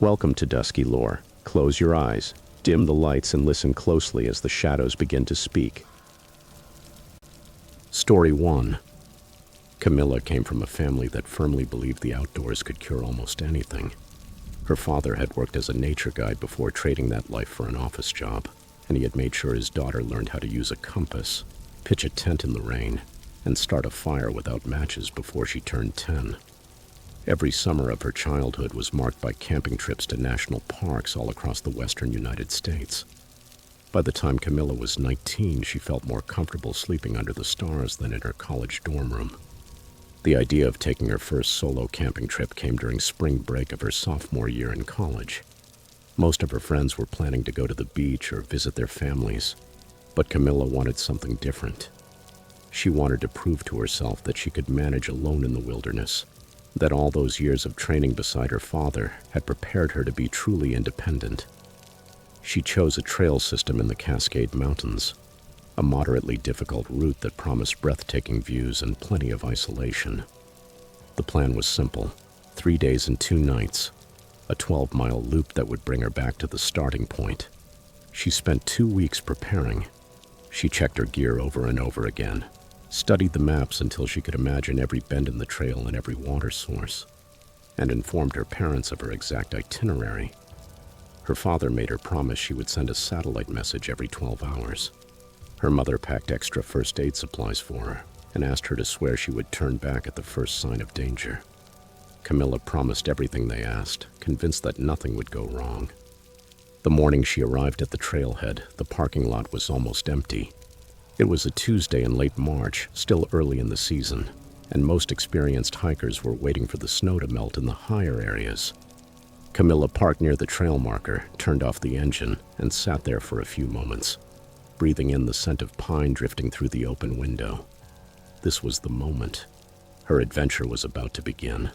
Welcome to Dusky Lore. Close your eyes, dim the lights, and listen closely as the shadows begin to speak. Story 1. Camilla came from a family that firmly believed the outdoors could cure almost anything. Her father had worked as a nature guide before trading that life for an office job, and he had made sure his daughter learned how to use a compass, pitch a tent in the rain, and start a fire without matches before she turned 10. Every summer of her childhood was marked by camping trips to national parks all across the western United States. By the time Camilla was 19, she felt more comfortable sleeping under the stars than in her college dorm room. The idea of taking her first solo camping trip came during spring break of her sophomore year in college. Most of her friends were planning to go to the beach or visit their families, but Camilla wanted something different. She wanted to prove to herself that she could manage alone in the wilderness, that all those years of training beside her father had prepared her to be truly independent. She chose a trail system in the Cascade Mountains, a moderately difficult route that promised breathtaking views and plenty of isolation. The plan was simple: 3 days and 2 nights, a 12-mile loop that would bring her back to the starting point. She spent 2 weeks preparing. She checked her gear over and over again, studied the maps until she could imagine every bend in the trail and every water source, and informed her parents of her exact itinerary. Her father made her promise she would send a satellite message every 12 hours. Her mother packed extra first aid supplies for her and asked her to swear she would turn back at the first sign of danger. Camilla promised everything they asked, convinced that nothing would go wrong. The morning she arrived at the trailhead, the parking lot was almost empty. It was a Tuesday in late March, still early in the season, and most experienced hikers were waiting for the snow to melt in the higher areas. Camilla parked near the trail marker, turned off the engine, and sat there for a few moments, breathing in the scent of pine drifting through the open window. This was the moment. Her adventure was about to begin.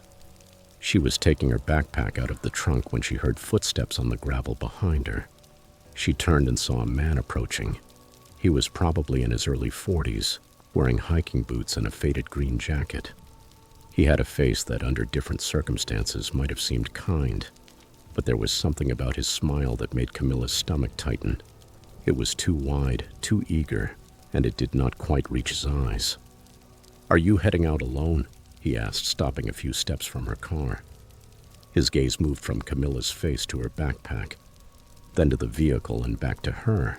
She was taking her backpack out of the trunk when she heard footsteps on the gravel behind her. She turned and saw a man approaching. He was probably in his early 40s, wearing hiking boots and a faded green jacket. He had a face that, under different circumstances, might have seemed kind, but there was something about his smile that made Camilla's stomach tighten. It was too wide, too eager, and it did not quite reach his eyes. "Are you heading out alone?" he asked, stopping a few steps from her car. His gaze moved from Camilla's face to her backpack, then to the vehicle and back to her,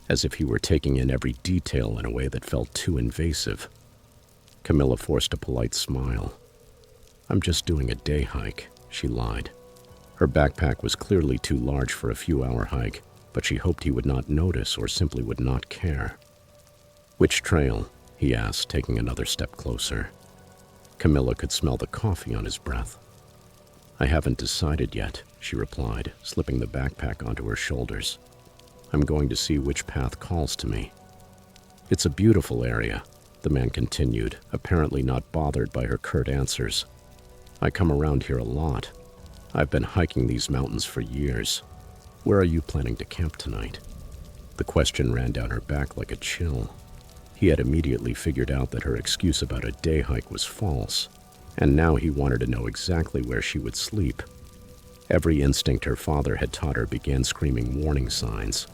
as if he were taking in every detail in a way that felt too invasive. Camilla forced a polite smile. "I'm just doing a day hike," she lied. Her backpack was clearly too large for a few-hour hike, but she hoped he would not notice or simply would not care. "Which trail?" he asked, taking another step closer. Camilla could smell the coffee on his breath. "I haven't decided yet," she replied, slipping the backpack onto her shoulders. "I'm going to see which path calls to me." "It's a beautiful area," the man continued, apparently not bothered by her curt answers. "I come around here a lot. I've been hiking these mountains for years. Where are you planning to camp tonight?" The question ran down her back like a chill. He had immediately figured out that her excuse about a day hike was false, and now he wanted to know exactly where she would sleep. Every instinct her father had taught her began screaming warning signs.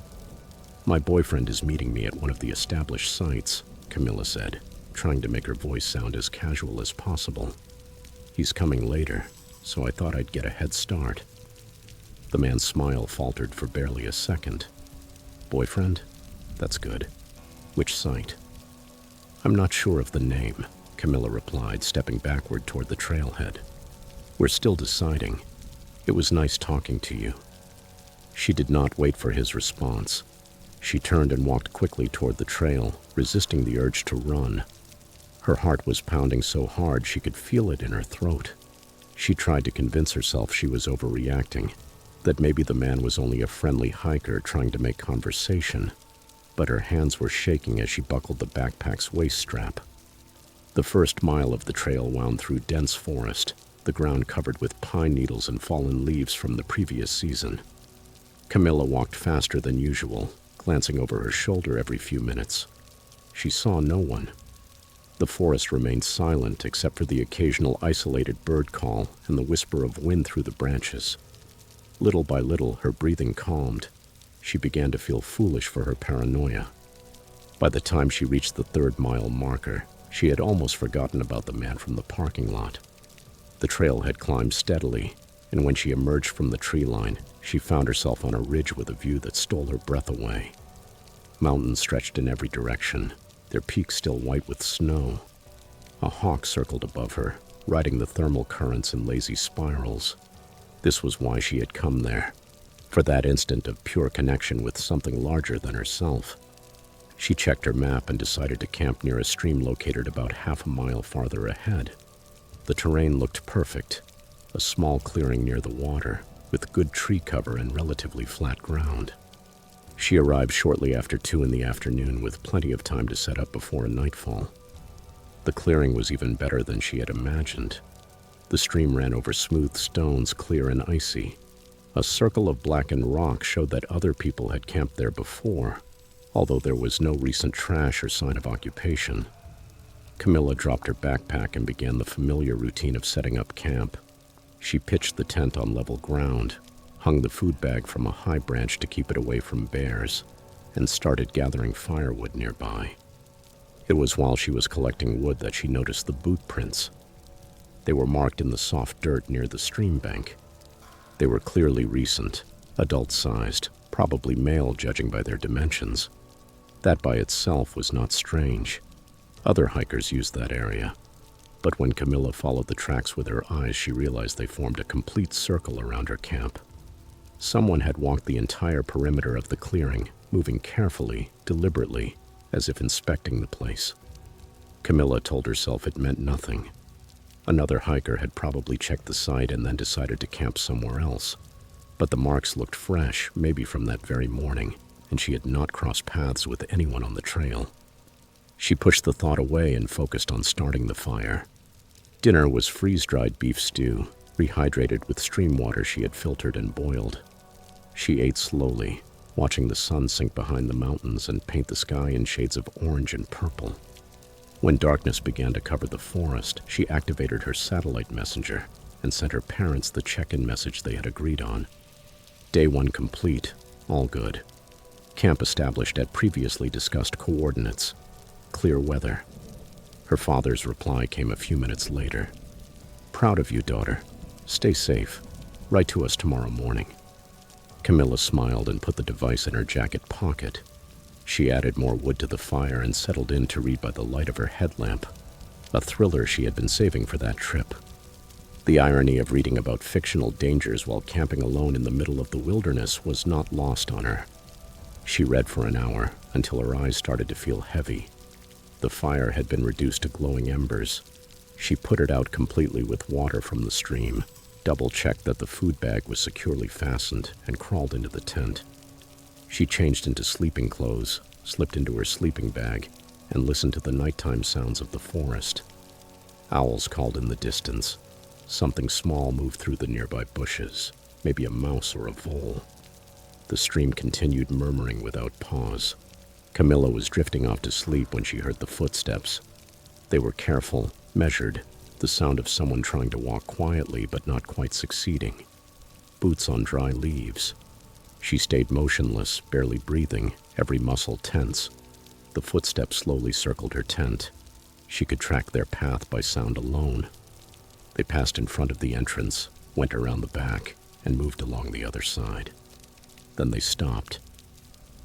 "My boyfriend is meeting me at one of the established sites," Camilla said, trying to make her voice sound as casual as possible. "He's coming later, so I thought I'd get a head start." The man's smile faltered for barely a second. "Boyfriend? That's good. Which site?" "I'm not sure of the name," Camilla replied, stepping backward toward the trailhead. "We're still deciding. It was nice talking to you." She did not wait for his response. She turned and walked quickly toward the trail, resisting the urge to run. Her heart was pounding so hard she could feel it in her throat. She tried to convince herself she was overreacting, that maybe the man was only a friendly hiker trying to make conversation, but her hands were shaking as she buckled the backpack's waist strap. The first mile of the trail wound through dense forest, the ground covered with pine needles and fallen leaves from the previous season. Camilla walked faster than usual, glancing over her shoulder every few minutes. She saw no one. The forest remained silent except for the occasional isolated bird call and the whisper of wind through the branches. Little by little, her breathing calmed. She began to feel foolish for her paranoia. By the time she reached the 3rd-mile marker, she had almost forgotten about the man from the parking lot. The trail had climbed steadily, and when she emerged from the tree line, she found herself on a ridge with a view that stole her breath away. Mountains stretched in every direction, their peaks still white with snow. A hawk circled above her, riding the thermal currents in lazy spirals. This was why she had come there, for that instant of pure connection with something larger than herself. She checked her map and decided to camp near a stream located about half a mile farther ahead. The terrain looked perfect, a small clearing near the water, with good tree cover and relatively flat ground. She arrived shortly after 2 in the afternoon with plenty of time to set up before nightfall. The clearing was even better than she had imagined. The stream ran over smooth stones, clear and icy. A circle of blackened rock showed that other people had camped there before, although there was no recent trash or sign of occupation. Camilla dropped her backpack and began the familiar routine of setting up camp. She pitched the tent on level ground, hung the food bag from a high branch to keep it away from bears, and started gathering firewood nearby. It was while she was collecting wood that she noticed the boot prints. They were marked in the soft dirt near the stream bank. They were clearly recent, adult-sized, probably male judging by their dimensions. That by itself was not strange. Other hikers used that area. But when Camilla followed the tracks with her eyes, she realized they formed a complete circle around her camp. Someone had walked the entire perimeter of the clearing, moving carefully, deliberately, as if inspecting the place. Camilla told herself it meant nothing. Another hiker had probably checked the site and then decided to camp somewhere else. But the marks looked fresh, maybe from that very morning, and she had not crossed paths with anyone on the trail. She pushed the thought away and focused on starting the fire. Dinner was freeze-dried beef stew, rehydrated with stream water she had filtered and boiled. She ate slowly, watching the sun sink behind the mountains and paint the sky in shades of orange and purple. When darkness began to cover the forest, she activated her satellite messenger and sent her parents the check-in message they had agreed on. Day 1 complete, all good. Camp established at previously discussed coordinates. Clear weather. Her father's reply came a few minutes later. Proud of you, daughter. Stay safe. Write to us tomorrow morning. Camilla smiled and put the device in her jacket pocket. She added more wood to the fire and settled in to read by the light of her headlamp, a thriller she had been saving for that trip. The irony of reading about fictional dangers while camping alone in the middle of the wilderness was not lost on her. She read for an hour until her eyes started to feel heavy. The fire had been reduced to glowing embers. She put it out completely with water from the stream, double-checked that the food bag was securely fastened, and crawled into the tent. She changed into sleeping clothes, slipped into her sleeping bag, and listened to the nighttime sounds of the forest. Owls called in the distance. Something small moved through the nearby bushes, maybe a mouse or a vole. The stream continued murmuring without pause. Camilla was drifting off to sleep when she heard the footsteps. They were careful, measured, the sound of someone trying to walk quietly but not quite succeeding. Boots on dry leaves. She stayed motionless, barely breathing, every muscle tense. The footsteps slowly circled her tent. She could track their path by sound alone. They passed in front of the entrance, went around the back, and moved along the other side. Then they stopped.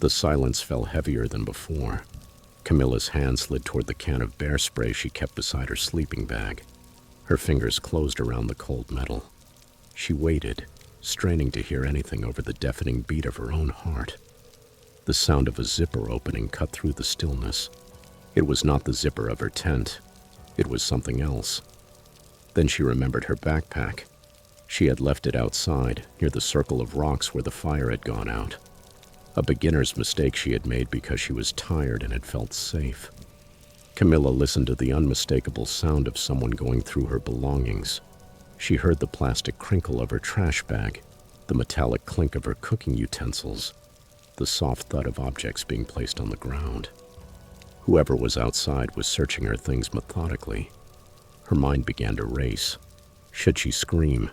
The silence fell heavier than before. Camilla's hand slid toward the can of bear spray she kept beside her sleeping bag. Her fingers closed around the cold metal. She waited, straining to hear anything over the deafening beat of her own heart. The sound of a zipper opening cut through the stillness. It was not the zipper of her tent. It was something else. Then she remembered her backpack. She had left it outside, near the circle of rocks where the fire had gone out. A beginner's mistake she had made because she was tired and had felt safe. Camilla listened to the unmistakable sound of someone going through her belongings. She heard the plastic crinkle of her trash bag, the metallic clink of her cooking utensils, the soft thud of objects being placed on the ground. Whoever was outside was searching her things methodically. Her mind began to race. Should she scream?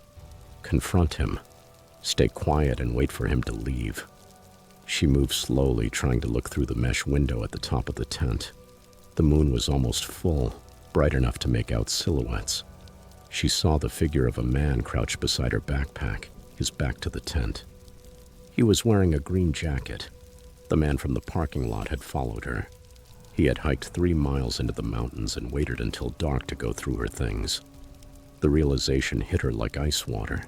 Confront him? Stay quiet and wait for him to leave. She moved slowly, trying to look through the mesh window at the top of the tent. The moon was almost full, bright enough to make out silhouettes. She saw the figure of a man crouched beside her backpack, his back to the tent. He was wearing a green jacket. The man from the parking lot had followed her. He had hiked 3 miles into the mountains and waited until dark to go through her things. The realization hit her like ice water.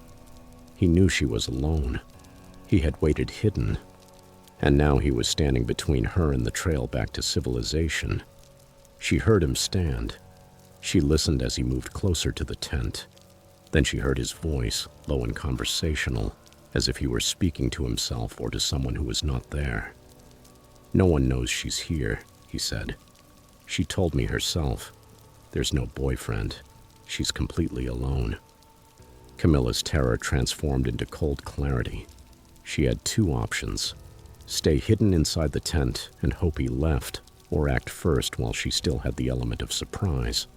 He knew she was alone. He had waited hidden, and now he was standing between her and the trail back to civilization. She heard him stand. She listened as he moved closer to the tent. Then she heard his voice, low and conversational, as if he were speaking to himself or to someone who was not there. "No one knows she's here," he said. "She told me herself. There's no boyfriend. She's completely alone." Camilla's terror transformed into cold clarity. She had 2 options: stay hidden inside the tent and hope he left, or act first while she still had the element of surprise.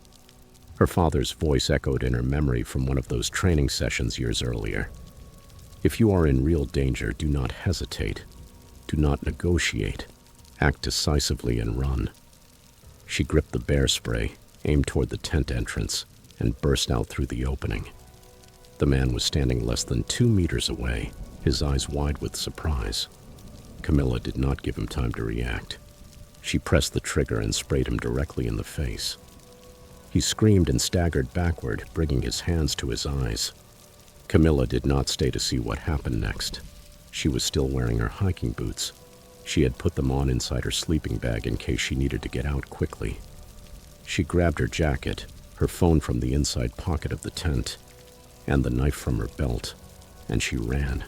Her father's voice echoed in her memory from one of those training sessions years earlier. "If you are in real danger, do not hesitate. Do not negotiate. Act decisively and run." She gripped the bear spray, aimed toward the tent entrance, and burst out through the opening. The man was standing less than 2 meters away, his eyes wide with surprise. Camilla did not give him time to react. She pressed the trigger and sprayed him directly in the face. He screamed and staggered backward, bringing his hands to his eyes. Camilla did not stay to see what happened next. She was still wearing her hiking boots. She had put them on inside her sleeping bag in case she needed to get out quickly. She grabbed her jacket, her phone from the inside pocket of the tent, and the knife from her belt, and she ran.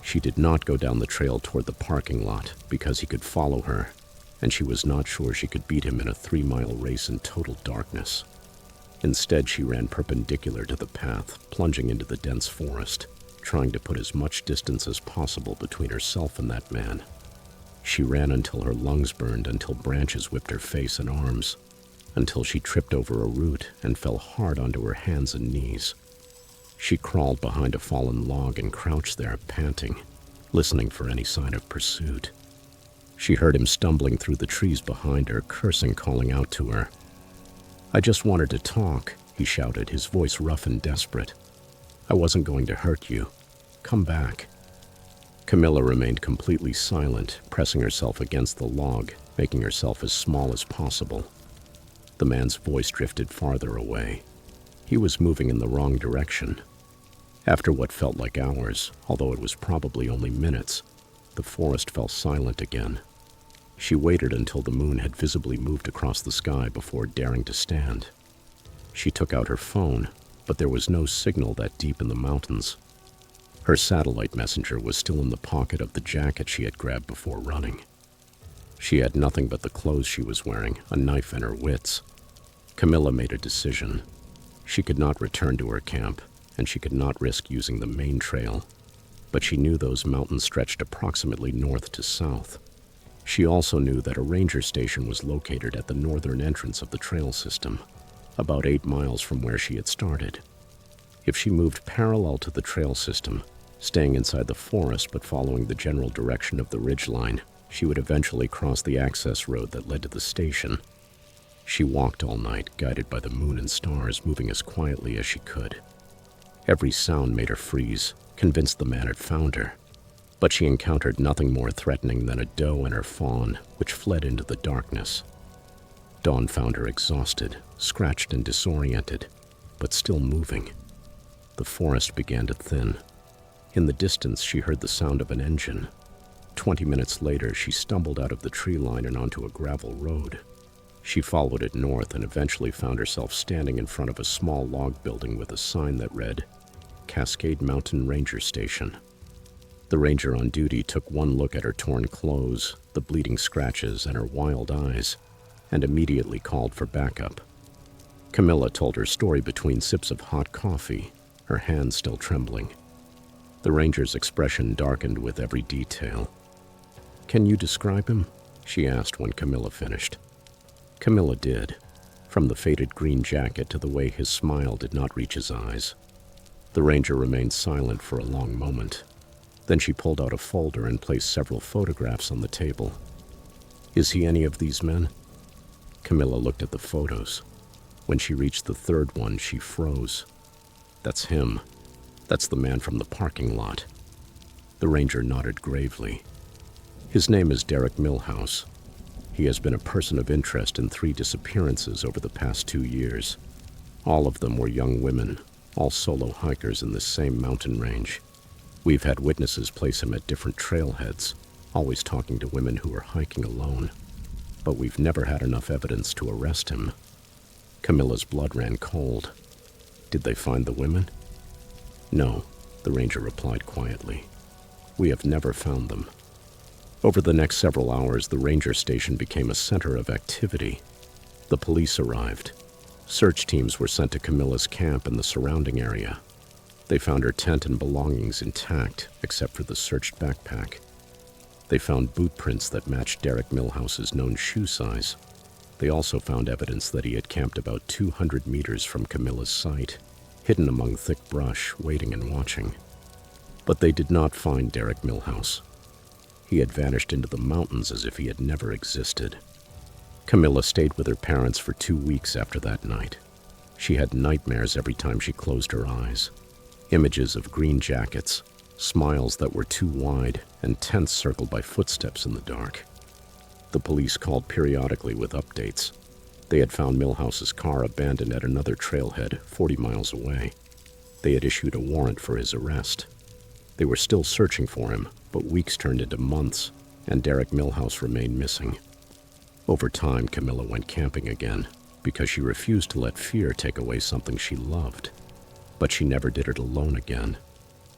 She did not go down the trail toward the parking lot because he could follow her, and she was not sure she could beat him in a 3-mile race in total darkness. Instead, she ran perpendicular to the path, plunging into the dense forest, trying to put as much distance as possible between herself and that man. She ran until her lungs burned, until branches whipped her face and arms, until she tripped over a root and fell hard onto her hands and knees. She crawled behind a fallen log and crouched there, panting, listening for any sign of pursuit. She heard him stumbling through the trees behind her, cursing, calling out to her. "I just wanted to talk," he shouted, his voice rough and desperate. "I wasn't going to hurt you. Come back." Camilla remained completely silent, pressing herself against the log, making herself as small as possible. The man's voice drifted farther away. He was moving in the wrong direction. After what felt like hours, although it was probably only minutes, the forest fell silent again. She waited until the moon had visibly moved across the sky before daring to stand. She took out her phone, but there was no signal that deep in the mountains. Her satellite messenger was still in the pocket of the jacket she had grabbed before running. She had nothing but the clothes she was wearing, a knife, and her wits. Camilla made a decision. She could not return to her camp, and she could not risk using the main trail. But she knew those mountains stretched approximately north to south. She also knew that a ranger station was located at the northern entrance of the trail system, about 8 miles from where she had started. If she moved parallel to the trail system, staying inside the forest but following the general direction of the ridgeline, she would eventually cross the access road that led to the station. She walked all night, guided by the moon and stars, moving as quietly as she could. Every sound made her freeze, convinced the man had found her. But she encountered nothing more threatening than a doe and her fawn, which fled into the darkness. Dawn found her exhausted, scratched and disoriented, but still moving. The forest began to thin. In the distance, she heard the sound of an engine. 20 minutes later, she stumbled out of the tree line and onto a gravel road. She followed it north and eventually found herself standing in front of a small log building with a sign that read, Cascade Mountain Ranger Station. The ranger on duty took one look at her torn clothes, the bleeding scratches, and her wild eyes, and immediately called for backup. Camilla told her story between sips of hot coffee, her hands still trembling. The ranger's expression darkened with every detail. "Can you describe him?" she asked when Camilla finished. Camilla did, from the faded green jacket to the way his smile did not reach his eyes. The ranger remained silent for a long moment. Then she pulled out a folder and placed several photographs on the table. "Is he any of these men?" Camilla looked at the photos. When she reached the third one, she froze. "That's him. That's the man from the parking lot." The ranger nodded gravely. "His name is Derek Milhouse. He has been a person of interest in 3 disappearances over the past 2 years. All of them were young women, all solo hikers in this same mountain range. We've had witnesses place him at different trailheads, always talking to women who were hiking alone. But we've never had enough evidence to arrest him." Camilla's blood ran cold. "Did they find the women?" "No," the ranger replied quietly. "We have never found them." Over the next several hours, the ranger station became a center of activity. The police arrived. Search teams were sent to Camilla's camp and the surrounding area. They found her tent and belongings intact, except for the searched backpack. They found boot prints that matched Derek Milhouse's known shoe size. They also found evidence that he had camped about 200 meters from Camilla's site, hidden among thick brush, waiting and watching. But they did not find Derek Milhouse. He had vanished into the mountains as if he had never existed. Camilla stayed with her parents for 2 weeks after that night. She had nightmares every time she closed her eyes. Images of green jackets, smiles that were too wide, and tents circled by footsteps in the dark. The police called periodically with updates. They had found Milhouse's car abandoned at another trailhead 40 miles away. They had issued a warrant for his arrest. They were still searching for him, but weeks turned into months, and Derek Milhouse remained missing. Over time, Camilla went camping again, because she refused to let fear take away something she loved. But she never did it alone again.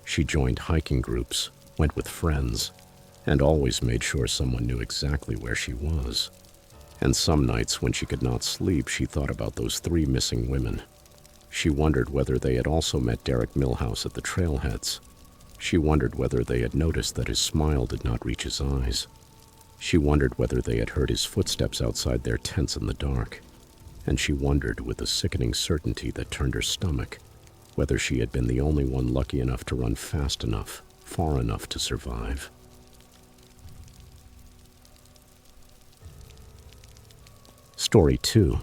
She joined hiking groups, went with friends, and always made sure someone knew exactly where she was. And some nights when she could not sleep, she thought about those 3 missing women. She wondered whether they had also met Derek Milhouse at the trailheads. She wondered whether they had noticed that his smile did not reach his eyes. She wondered whether they had heard his footsteps outside their tents in the dark. And she wondered, with a sickening certainty that turned her stomach, whether she had been the only one lucky enough to run fast enough, far enough to survive. Story 2.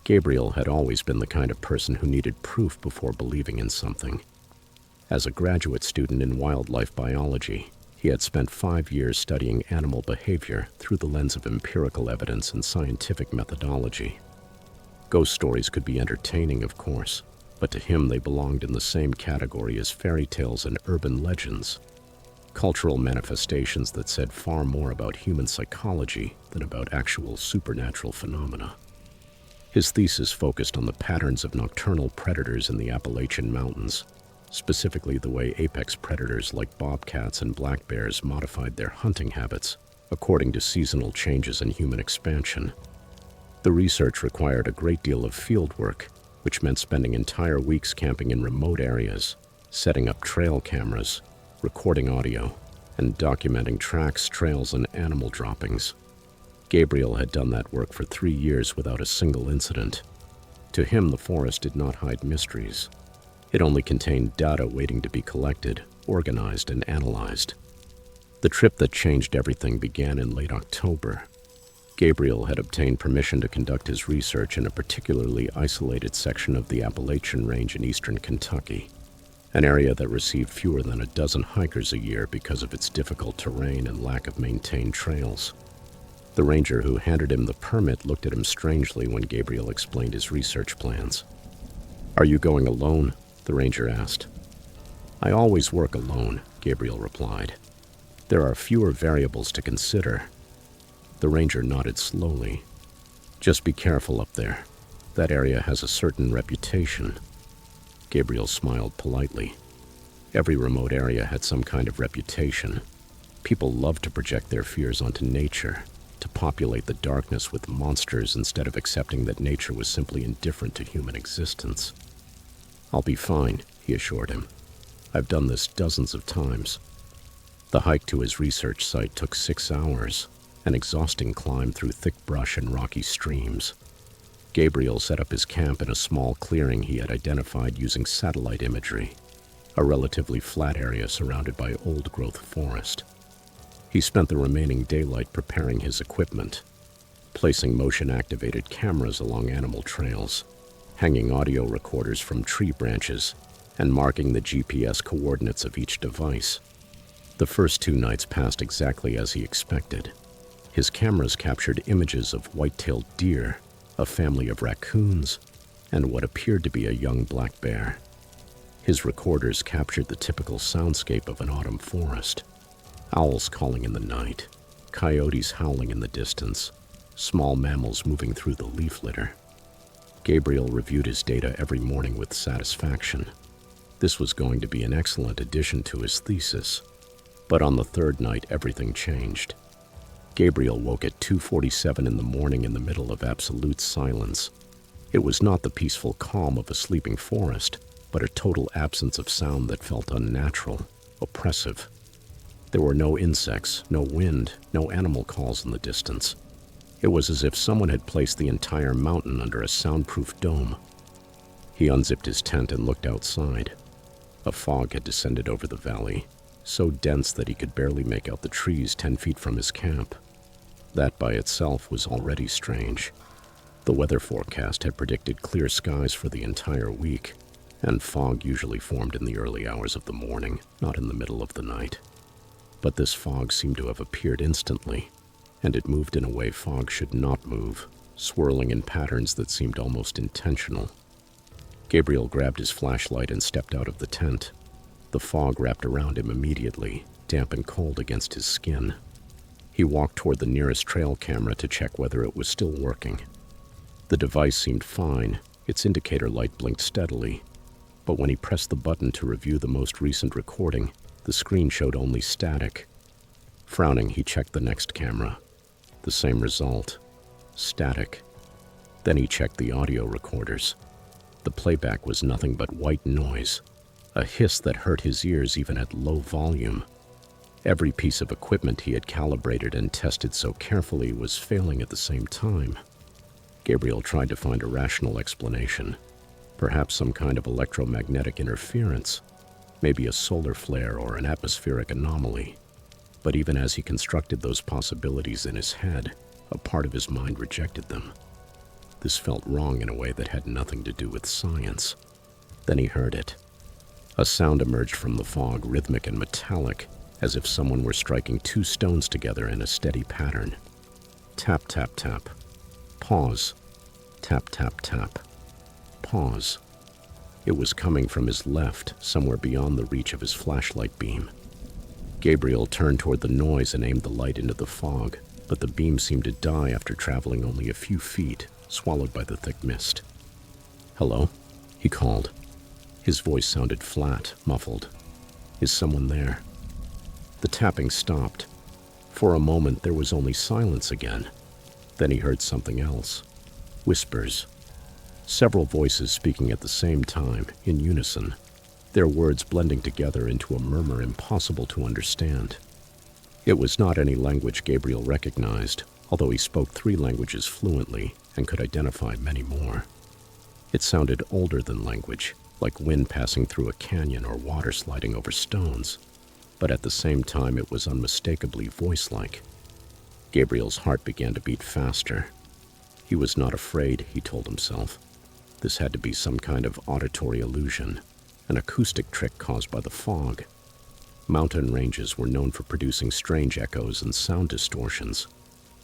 Gabriel had always been the kind of person who needed proof before believing in something. As a graduate student in wildlife biology, he had spent 5 years studying animal behavior through the lens of empirical evidence and scientific methodology. Ghost stories could be entertaining, of course, but to him they belonged in the same category as fairy tales and urban legends, cultural manifestations that said far more about human psychology than about actual supernatural phenomena. His thesis focused on the patterns of nocturnal predators in the Appalachian Mountains, specifically the way apex predators like bobcats and black bears modified their hunting habits according to seasonal changes in human expansion. The research required a great deal of field work, which meant spending entire weeks camping in remote areas, setting up trail cameras, recording audio, and documenting tracks, trails, and animal droppings. Gabriel had done that work for 3 years without a single incident. To him, the forest did not hide mysteries. It only contained data waiting to be collected, organized, and analyzed. The trip that changed everything began in late October. Gabriel had obtained permission to conduct his research in a particularly isolated section of the Appalachian Range in eastern Kentucky, an area that received fewer than a dozen hikers a year because of its difficult terrain and lack of maintained trails. The ranger who handed him the permit looked at him strangely when Gabriel explained his research plans. "Are you going alone?" the ranger asked. "I always work alone," Gabriel replied. "There are fewer variables to consider." The ranger nodded slowly. "Just be careful up there. That area has a certain reputation." Gabriel smiled politely. Every remote area had some kind of reputation. People loved to project their fears onto nature, to populate the darkness with monsters instead of accepting that nature was simply indifferent to human existence. "I'll be fine," he assured him. "I've done this dozens of times." The hike to his research site took 6 hours, an exhausting climb through thick brush and rocky streams. Gabriel set up his camp in a small clearing he had identified using satellite imagery, a relatively flat area surrounded by old-growth forest. He spent the remaining daylight preparing his equipment, placing motion-activated cameras along animal trails, hanging audio recorders from tree branches, and marking the GPS coordinates of each device. The first 2 nights passed exactly as he expected. His cameras captured images of white-tailed deer, a family of raccoons, and what appeared to be a young black bear. His recorders captured the typical soundscape of an autumn forest: owls calling in the night, coyotes howling in the distance, small mammals moving through the leaf litter. Gabriel reviewed his data every morning with satisfaction. This was going to be an excellent addition to his thesis. But on the 3rd night, everything changed. Gabriel woke at 2:47 in the morning in the middle of absolute silence. It was not the peaceful calm of a sleeping forest, but a total absence of sound that felt unnatural, oppressive. There were no insects, no wind, no animal calls in the distance. It was as if someone had placed the entire mountain under a soundproof dome. He unzipped his tent and looked outside. A fog had descended over the valley, so dense that he could barely make out the trees 10 feet from his camp. That by itself was already strange. The weather forecast had predicted clear skies for the entire week, and fog usually formed in the early hours of the morning, not in the middle of the night. But this fog seemed to have appeared instantly, and it moved in a way fog should not move, swirling in patterns that seemed almost intentional. Gabriel grabbed his flashlight and stepped out of the tent. The fog wrapped around him immediately, damp and cold against his skin. He walked toward the nearest trail camera to check whether it was still working. The device seemed fine, its indicator light blinked steadily, but when he pressed the button to review the most recent recording, the screen showed only static. Frowning, he checked the next camera. The same result: static. Then he checked the audio recorders. The playback was nothing but white noise, a hiss that hurt his ears even at low volume. Every piece of equipment he had calibrated and tested so carefully was failing at the same time. Gabriel tried to find a rational explanation, perhaps some kind of electromagnetic interference, maybe a solar flare or an atmospheric anomaly. But even as he constructed those possibilities in his head, a part of his mind rejected them. This felt wrong in a way that had nothing to do with science. Then he heard it. A sound emerged from the fog, rhythmic and metallic, as if someone were striking 2 stones together in a steady pattern. Tap, tap, tap. Pause. Tap, tap, tap. Pause. It was coming from his left, somewhere beyond the reach of his flashlight beam. Gabriel turned toward the noise and aimed the light into the fog, but the beam seemed to die after traveling only a few feet, swallowed by the thick mist. "Hello?" he called. His voice sounded flat, muffled. "Is someone there?" The tapping stopped. For a moment, there was only silence again. Then he heard something else. Whispers. Several voices speaking at the same time, in unison, their words blending together into a murmur impossible to understand. It was not any language Gabriel recognized, although he spoke 3 languages fluently and could identify many more. It sounded older than language, like wind passing through a canyon or water sliding over stones, but at the same time it was unmistakably voice-like. Gabriel's heart began to beat faster. He was not afraid, he told himself. This had to be some kind of auditory illusion, an acoustic trick caused by the fog. Mountain ranges were known for producing strange echoes and sound distortions.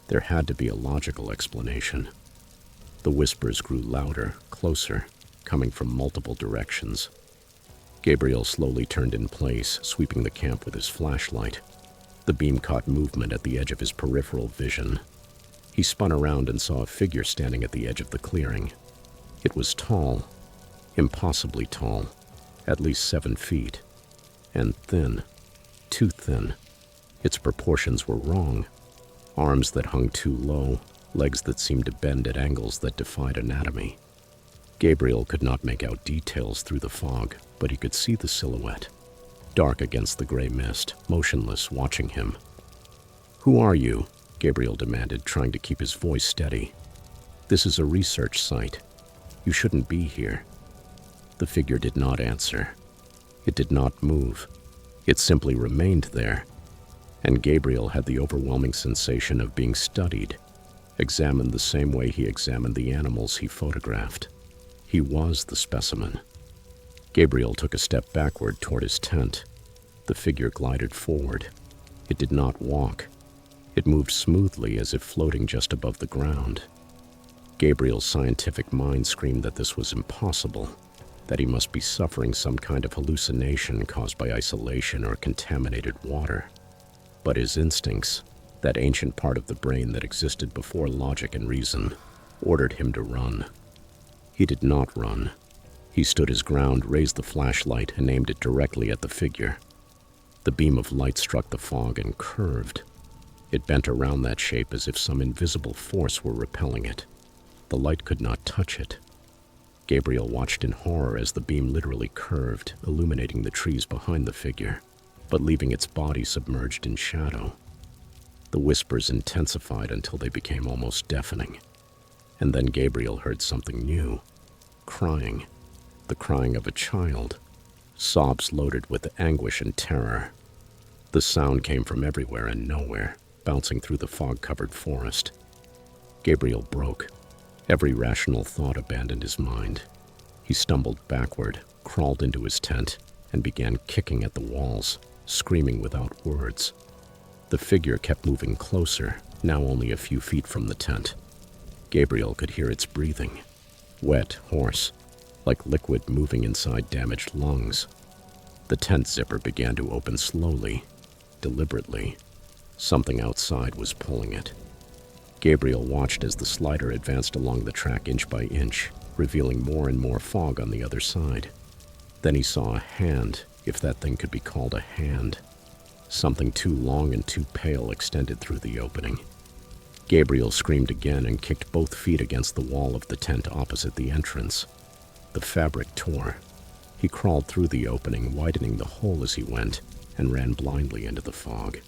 There had to be a logical explanation. The whispers grew louder, closer, coming from multiple directions. Gabriel slowly turned in place, sweeping the camp with his flashlight. The beam caught movement at the edge of his peripheral vision. He spun around and saw a figure standing at the edge of the clearing. It was tall, impossibly tall, at least 7 feet, and thin, too thin. Its proportions were wrong. Arms that hung too low, legs that seemed to bend at angles that defied anatomy. Gabriel could not make out details through the fog, but he could see the silhouette, dark against the gray mist, motionless, watching him. "Who are you?" Gabriel demanded, trying to keep his voice steady. "This is a research site. You shouldn't be here." The figure did not answer. It did not move. It simply remained there, and Gabriel had the overwhelming sensation of being studied, examined the same way he examined the animals he photographed. He was the specimen. Gabriel took a step backward toward his tent. The figure glided forward. It did not walk. It moved smoothly as if floating just above the ground. Gabriel's scientific mind screamed that this was impossible, that he must be suffering some kind of hallucination caused by isolation or contaminated water. But his instincts, that ancient part of the brain that existed before logic and reason, ordered him to run. He did not run. He stood his ground, raised the flashlight, and aimed it directly at the figure. The beam of light struck the fog and curved. It bent around that shape as if some invisible force were repelling it. The light could not touch it. Gabriel watched in horror as the beam literally curved, illuminating the trees behind the figure, but leaving its body submerged in shadow. The whispers intensified until they became almost deafening. And then Gabriel heard something new. Crying. The crying of a child. Sobs loaded with anguish and terror. The sound came from everywhere and nowhere, bouncing through the fog-covered forest. Gabriel broke. Every rational thought abandoned his mind. He stumbled backward, crawled into his tent, and began kicking at the walls, screaming without words. The figure kept moving closer, now only a few feet from the tent. Gabriel could hear its breathing. Wet, hoarse, like liquid moving inside damaged lungs. The tent zipper began to open slowly, deliberately. Something outside was pulling it. Gabriel watched as the slider advanced along the track inch by inch, revealing more and more fog on the other side. Then he saw a hand, if that thing could be called a hand. Something too long and too pale extended through the opening. Gabriel screamed again and kicked both feet against the wall of the tent opposite the entrance. The fabric tore. He crawled through the opening, widening the hole as he went, and ran blindly into the fog.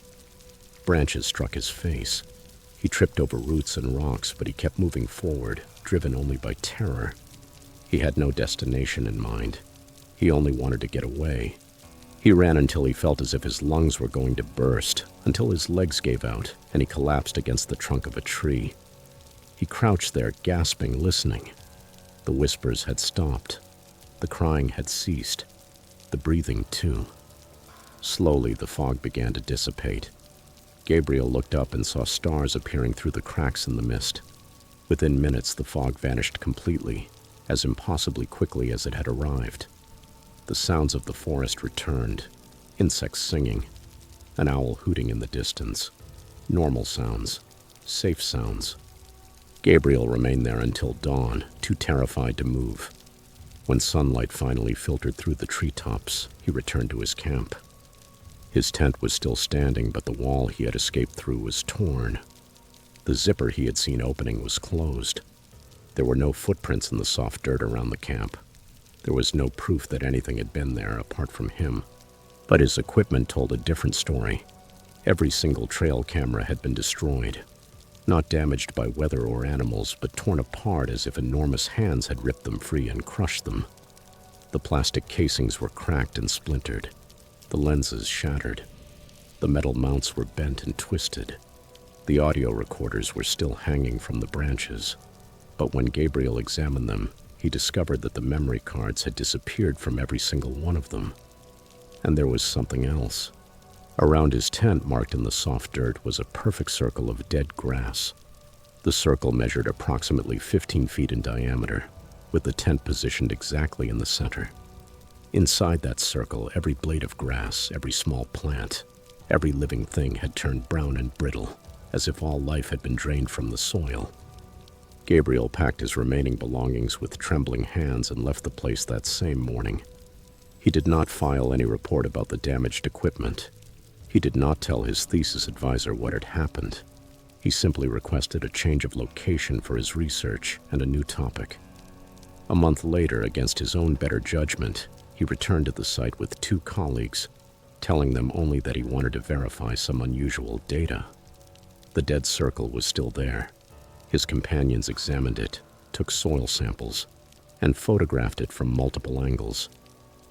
Branches struck his face. He tripped over roots and rocks, but he kept moving forward, driven only by terror. He had no destination in mind. He only wanted to get away. He ran until he felt as if his lungs were going to burst, until his legs gave out, and he collapsed against the trunk of a tree. He crouched there, gasping, listening. The whispers had stopped. The crying had ceased. The breathing, too. Slowly, the fog began to dissipate. Gabriel looked up and saw stars appearing through the cracks in the mist. Within minutes, the fog vanished completely, as impossibly quickly as it had arrived. The sounds of the forest returned. Insects singing, an owl hooting in the distance. Normal sounds, safe sounds. Gabriel remained there until dawn, too terrified to move. When sunlight finally filtered through the treetops, he returned to his camp. His tent was still standing, but the wall he had escaped through was torn. The zipper he had seen opening was closed. There were no footprints in the soft dirt around the camp. There was no proof that anything had been there apart from him. But his equipment told a different story. Every single trail camera had been destroyed. Not damaged by weather or animals, but torn apart as if enormous hands had ripped them free and crushed them. The plastic casings were cracked and splintered. The lenses shattered. The metal mounts were bent and twisted. The audio recorders were still hanging from the branches. But when Gabriel examined them, he discovered that the memory cards had disappeared from every single one of them. And there was something else. Around his tent, marked in the soft dirt, was a perfect circle of dead grass. The circle measured approximately 15 feet in diameter, with the tent positioned exactly in the center. Inside that circle, every blade of grass, every small plant, every living thing had turned brown and brittle, as if all life had been drained from the soil. Gabriel packed his remaining belongings with trembling hands and left the place that same morning. He did not file any report about the damaged equipment. He did not tell his thesis advisor what had happened. He simply requested a change of location for his research and a new topic. A month later, against his own better judgment, he returned to the site with 2 colleagues, telling them only that he wanted to verify some unusual data. The dead circle was still there. His companions examined it, took soil samples, and photographed it from multiple angles.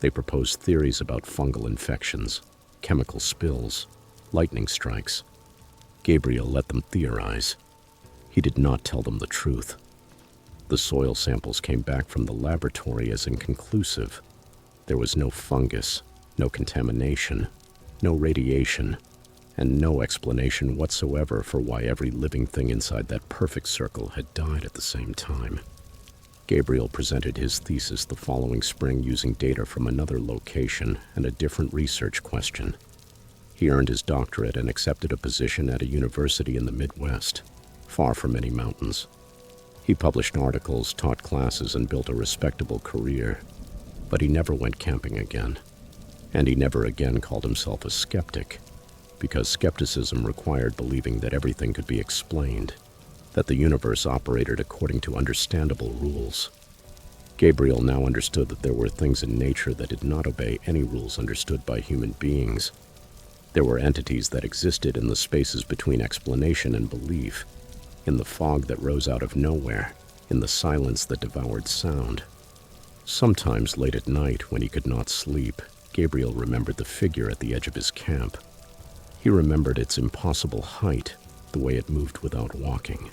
They proposed theories about fungal infections, chemical spills, lightning strikes. Gabriel let them theorize. He did not tell them the truth. The soil samples came back from the laboratory as inconclusive. There was no fungus, no contamination, no radiation, and no explanation whatsoever for why every living thing inside that perfect circle had died at the same time. Gabriel presented his thesis the following spring using data from another location and a different research question. He earned his doctorate and accepted a position at a university in the Midwest, far from any mountains. He published articles, taught classes, and built a respectable career, but he never went camping again. And he never again called himself a skeptic, because skepticism required believing that everything could be explained, that the universe operated according to understandable rules. Gabriel now understood that there were things in nature that did not obey any rules understood by human beings. There were entities that existed in the spaces between explanation and belief, in the fog that rose out of nowhere, in the silence that devoured sound. Sometimes late at night, when he could not sleep, Gabriel remembered the figure at the edge of his camp. He remembered its impossible height, the way it moved without walking,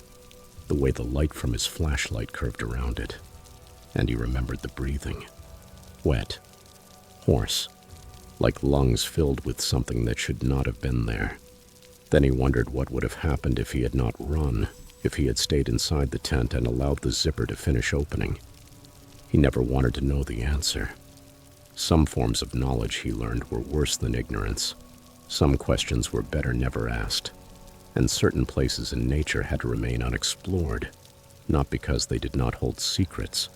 the way the light from his flashlight curved around it. And he remembered the breathing. Wet, hoarse, like lungs filled with something that should not have been there. Then he wondered what would have happened if he had not run, if he had stayed inside the tent and allowed the zipper to finish opening. He never wanted to know the answer. Some forms of knowledge, he learned, were worse than ignorance. Some questions were better never asked, and certain places in nature had to remain unexplored, not because they did not hold secrets,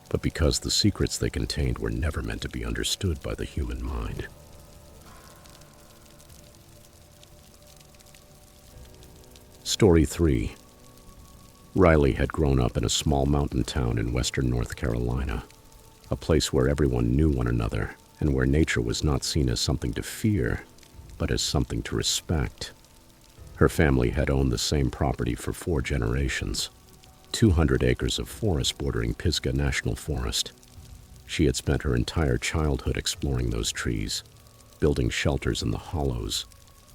but because the secrets they contained were never meant to be understood by the human mind. Story 3. Riley had grown up in a small mountain town in western North Carolina, a place where everyone knew one another and where nature was not seen as something to fear, but as something to respect. Her family had owned the same property for 4 generations, 200 acres of forest bordering Pisgah National Forest. She had spent her entire childhood exploring those trees, building shelters in the hollows,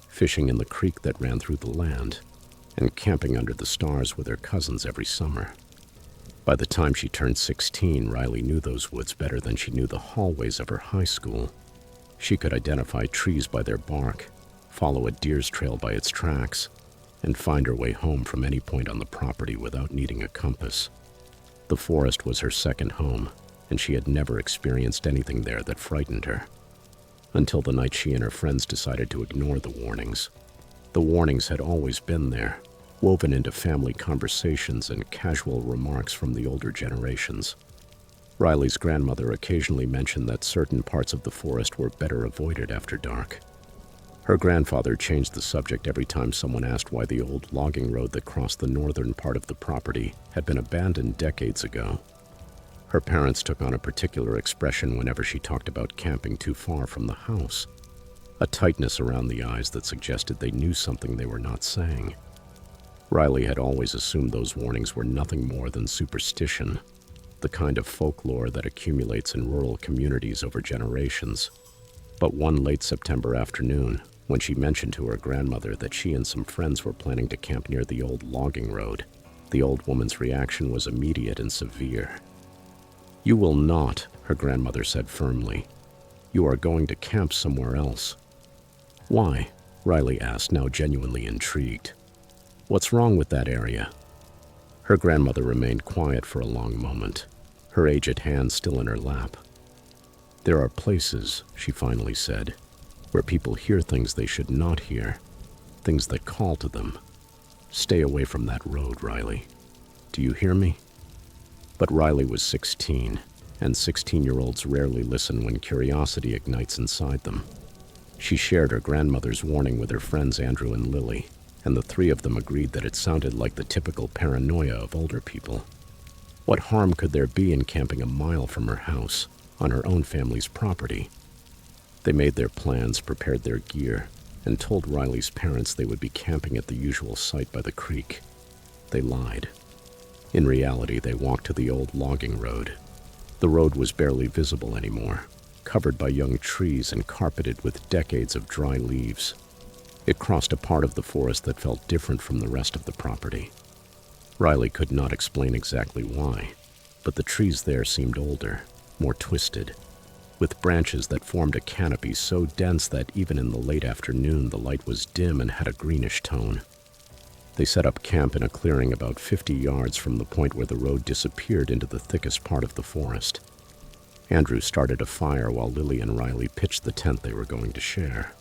fishing in the creek that ran through the land, and camping under the stars with her cousins every summer. By the time she turned 16, Riley knew those woods better than she knew the hallways of her high school. She could identify trees by their bark, follow a deer's trail by its tracks, and find her way home from any point on the property without needing a compass. The forest was her second home, and she had never experienced anything there that frightened her, until the night she and her friends decided to ignore the warnings. The warnings had always been there, woven into family conversations and casual remarks from the older generations. Riley's grandmother occasionally mentioned that certain parts of the forest were better avoided after dark. Her grandfather changed the subject every time someone asked why the old logging road that crossed the northern part of the property had been abandoned decades ago. Her parents took on a particular expression whenever she talked about camping too far from the house, a tightness around the eyes that suggested they knew something they were not saying. Riley had always assumed those warnings were nothing more than superstition, the kind of folklore that accumulates in rural communities over generations. But one late September afternoon, when she mentioned to her grandmother that she and some friends were planning to camp near the old logging road, the old woman's reaction was immediate and severe. "You will not," her grandmother said firmly. "You are going to camp somewhere else." "Why?" Riley asked, now genuinely intrigued. "What's wrong with that area?" Her grandmother remained quiet for a long moment, her aged hand still in her lap. "There are places," she finally said, "where people hear things they should not hear, things that call to them. Stay away from that road, Riley. Do you hear me?" But Riley was 16, and 16-year-olds rarely listen when curiosity ignites inside them. She shared her grandmother's warning with her friends Andrew and Lily, and the 3 of them agreed that it sounded like the typical paranoia of older people. What harm could there be in camping a mile from her house, on her own family's property? They made their plans, prepared their gear, and told Riley's parents they would be camping at the usual site by the creek. They lied. In reality, they walked to the old logging road. The road was barely visible anymore, covered by young trees and carpeted with decades of dry leaves. It crossed a part of the forest that felt different from the rest of the property. Riley could not explain exactly why, but the trees there seemed older, more twisted, with branches that formed a canopy so dense that even in the late afternoon the light was dim and had a greenish tone. They set up camp in a clearing about 50 yards from the point where the road disappeared into the thickest part of the forest. Andrew started a fire while Lily and Riley pitched the tent they were going to share.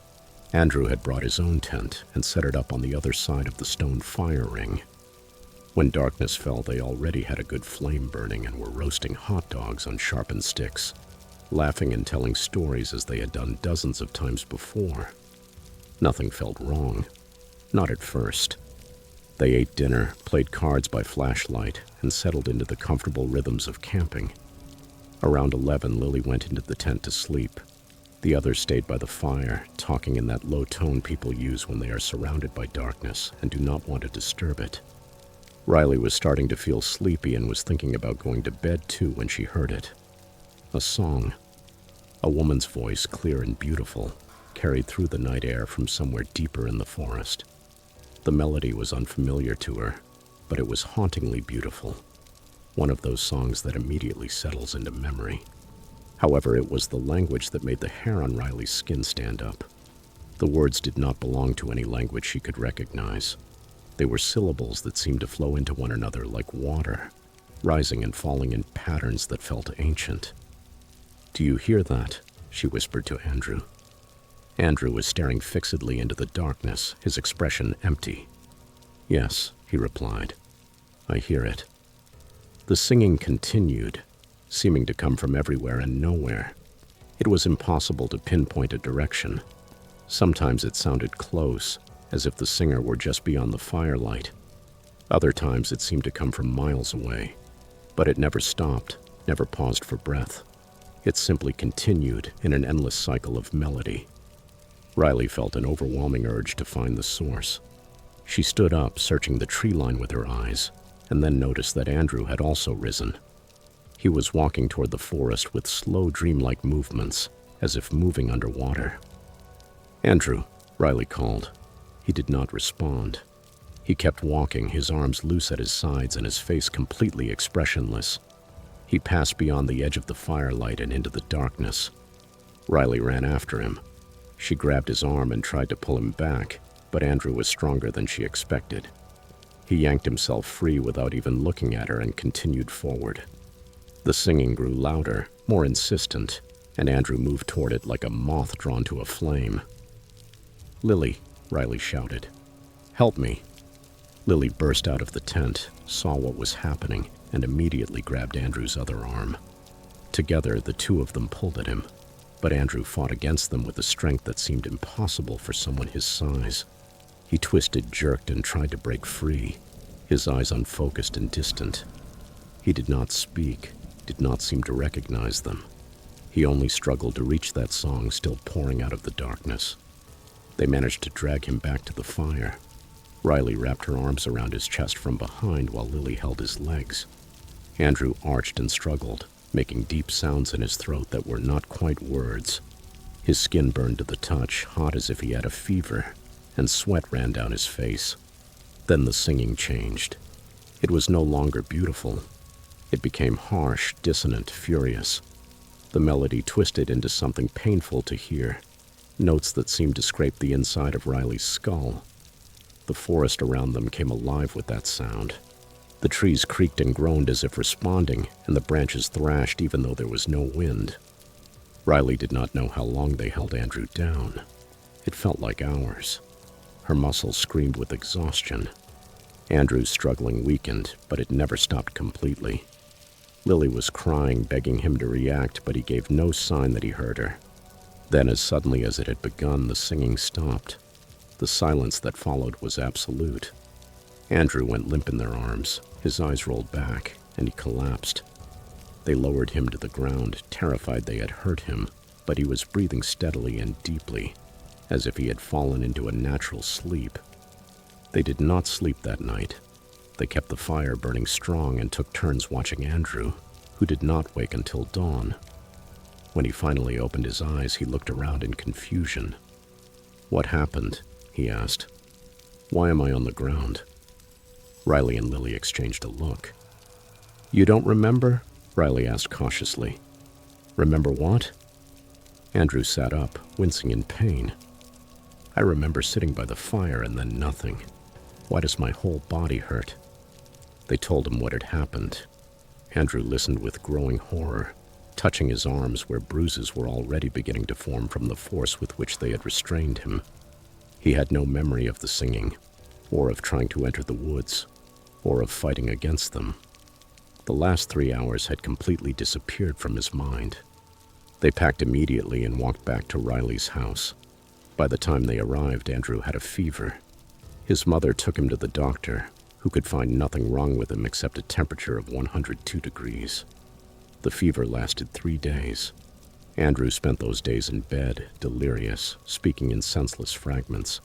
Andrew had brought his own tent and set it up on the other side of the stone fire ring. When darkness fell, they already had a good flame burning and were roasting hot dogs on sharpened sticks, laughing and telling stories as they had done dozens of times before. Nothing felt wrong, not at first. They ate dinner, played cards by flashlight, and settled into the comfortable rhythms of camping. Around 11, Lily went into the tent to sleep. The others stayed by the fire, talking in that low tone people use when they are surrounded by darkness and do not want to disturb it. Riley was starting to feel sleepy and was thinking about going to bed too when she heard it. A song. A woman's voice, clear and beautiful, carried through the night air from somewhere deeper in the forest. The melody was unfamiliar to her, but it was hauntingly beautiful. One of those songs that immediately settles into memory. However, it was the language that made the hair on Riley's skin stand up. The words did not belong to any language she could recognize. They were syllables that seemed to flow into one another like water, rising and falling in patterns that felt ancient. "Do you hear that?" she whispered to Andrew. Andrew was staring fixedly into the darkness, his expression empty. "Yes," he replied. "I hear it." The singing continued, seeming to come from everywhere and nowhere. It was impossible to pinpoint a direction. Sometimes it sounded close, as if the singer were just beyond the firelight. Other times it seemed to come from miles away. But it never stopped, never paused for breath. It simply continued in an endless cycle of melody. Riley felt an overwhelming urge to find the source. She stood up, searching the tree line with her eyes, and then noticed that Andrew had also risen. He was walking toward the forest with slow, dreamlike movements, as if moving underwater. "Andrew," Riley called. He did not respond. He kept walking, his arms loose at his sides and his face completely expressionless. He passed beyond the edge of the firelight and into the darkness. Riley ran after him. She grabbed his arm and tried to pull him back, but Andrew was stronger than she expected. He yanked himself free without even looking at her and continued forward. The singing grew louder, more insistent, and Andrew moved toward it like a moth drawn to a flame. "Lily," Riley shouted. "Help me." Lily burst out of the tent, saw what was happening, and immediately grabbed Andrew's other arm. Together, the two of them pulled at him, but Andrew fought against them with a strength that seemed impossible for someone his size. He twisted, jerked, and tried to break free, his eyes unfocused and distant. He did not speak, did not seem to recognize them. He only struggled to reach that song still pouring out of the darkness. They managed to drag him back to the fire. Riley wrapped her arms around his chest from behind while Lily held his legs. Andrew arched and struggled, making deep sounds in his throat that were not quite words. His skin burned to the touch, hot as if he had a fever, and sweat ran down his face. Then the singing changed. It was no longer beautiful. It became harsh, dissonant, furious. The melody twisted into something painful to hear, notes that seemed to scrape the inside of Riley's skull. The forest around them came alive with that sound. The trees creaked and groaned as if responding, and the branches thrashed even though there was no wind. Riley did not know how long they held Andrew down. It felt like hours. Her muscles screamed with exhaustion. Andrew's struggling weakened, but it never stopped completely. Lily was crying, begging him to react, but he gave no sign that he heard her. Then, as suddenly as it had begun, the singing stopped. The silence that followed was absolute. Andrew went limp in their arms. His eyes rolled back, and he collapsed. They lowered him to the ground, terrified they had hurt him, but he was breathing steadily and deeply, as if he had fallen into a natural sleep. They did not sleep that night. They kept the fire burning strong and took turns watching Andrew, who did not wake until dawn. When he finally opened his eyes, he looked around in confusion. "What happened?" he asked. "Why am I on the ground?" Riley and Lily exchanged a look. "You don't remember?" Riley asked cautiously. "Remember what?" Andrew sat up, wincing in pain. "I remember sitting by the fire and then nothing. Why does my whole body hurt?" They told him what had happened. Andrew listened with growing horror, touching his arms where bruises were already beginning to form from the force with which they had restrained him. He had no memory of the singing, or of trying to enter the woods, or of fighting against them. The last 3 hours had completely disappeared from his mind. They packed immediately and walked back to Riley's house. By the time they arrived, Andrew had a fever. His mother took him to the doctor, who could find nothing wrong with him except a temperature of 102 degrees. The fever lasted 3 days. Andrew spent those days in bed, delirious, speaking in senseless fragments.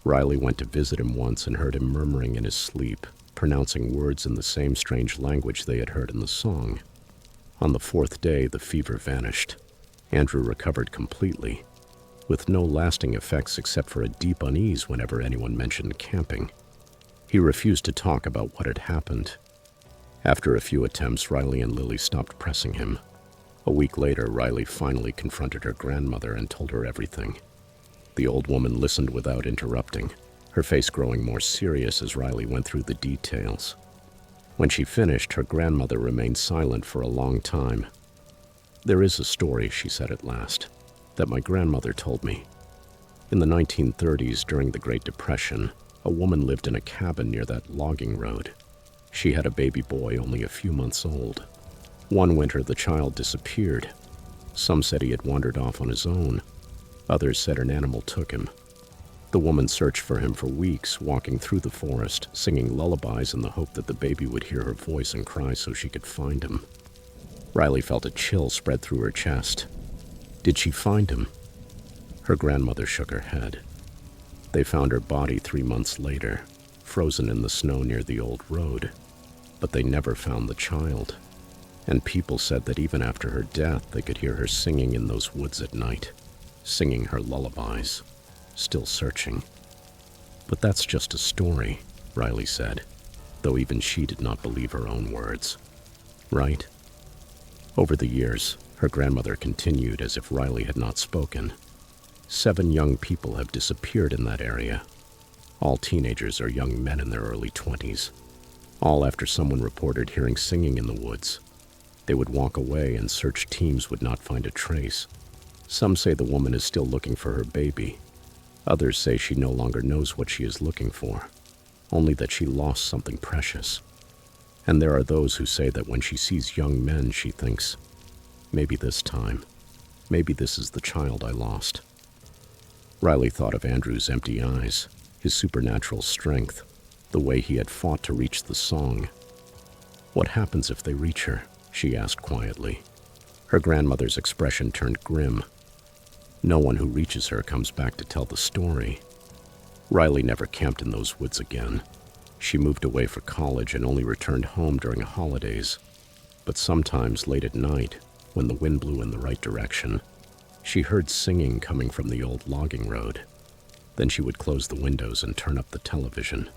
Riley went to visit him once and heard him murmuring in his sleep, pronouncing words in the same strange language they had heard in the song. On the 4th day, the fever vanished. Andrew recovered completely, with no lasting effects except for a deep unease whenever anyone mentioned camping. He refused to talk about what had happened. After a few attempts, Riley and Lily stopped pressing him. A week later, Riley finally confronted her grandmother and told her everything. The old woman listened without interrupting, her face growing more serious as Riley went through the details. When she finished, her grandmother remained silent for a long time. "There is a story," she said at last, "that my grandmother told me. In the 1930s, during the Great Depression, a woman lived in a cabin near that logging road. She had a baby boy only a few months old. One winter, the child disappeared. Some said he had wandered off on his own. Others said an animal took him. The woman searched for him for weeks, walking through the forest, singing lullabies in the hope that the baby would hear her voice and cry so she could find him." Riley felt a chill spread through her chest. "Did she find him?" Her grandmother shook her head. "They found her body 3 months later, frozen in the snow near the old road. But they never found the child. And people said that even after her death, they could hear her singing in those woods at night, singing her lullabies, still searching." "But that's just a story," Riley said, though even she did not believe her own words. "Right?" Over the years, her grandmother continued as if Riley had not spoken. 7 young people have disappeared in that area. All teenagers or young men in their early 20s. All after someone reported hearing singing in the woods. They would walk away and search teams would not find a trace. Some say the woman is still looking for her baby. Others say she no longer knows what she is looking for, only that she lost something precious. And there are those who say that when she sees young men, she thinks, maybe this time, maybe this is the child I lost. Riley thought of Andrew's empty eyes, his supernatural strength, the way he had fought to reach the song. "What happens if they reach her?" she asked quietly. Her grandmother's expression turned grim. "No one who reaches her comes back to tell the story." Riley never camped in those woods again. She moved away for college and only returned home during holidays. But sometimes late at night, when the wind blew in the right direction, she heard singing coming from the old logging road. Then she would close the windows and turn up the television,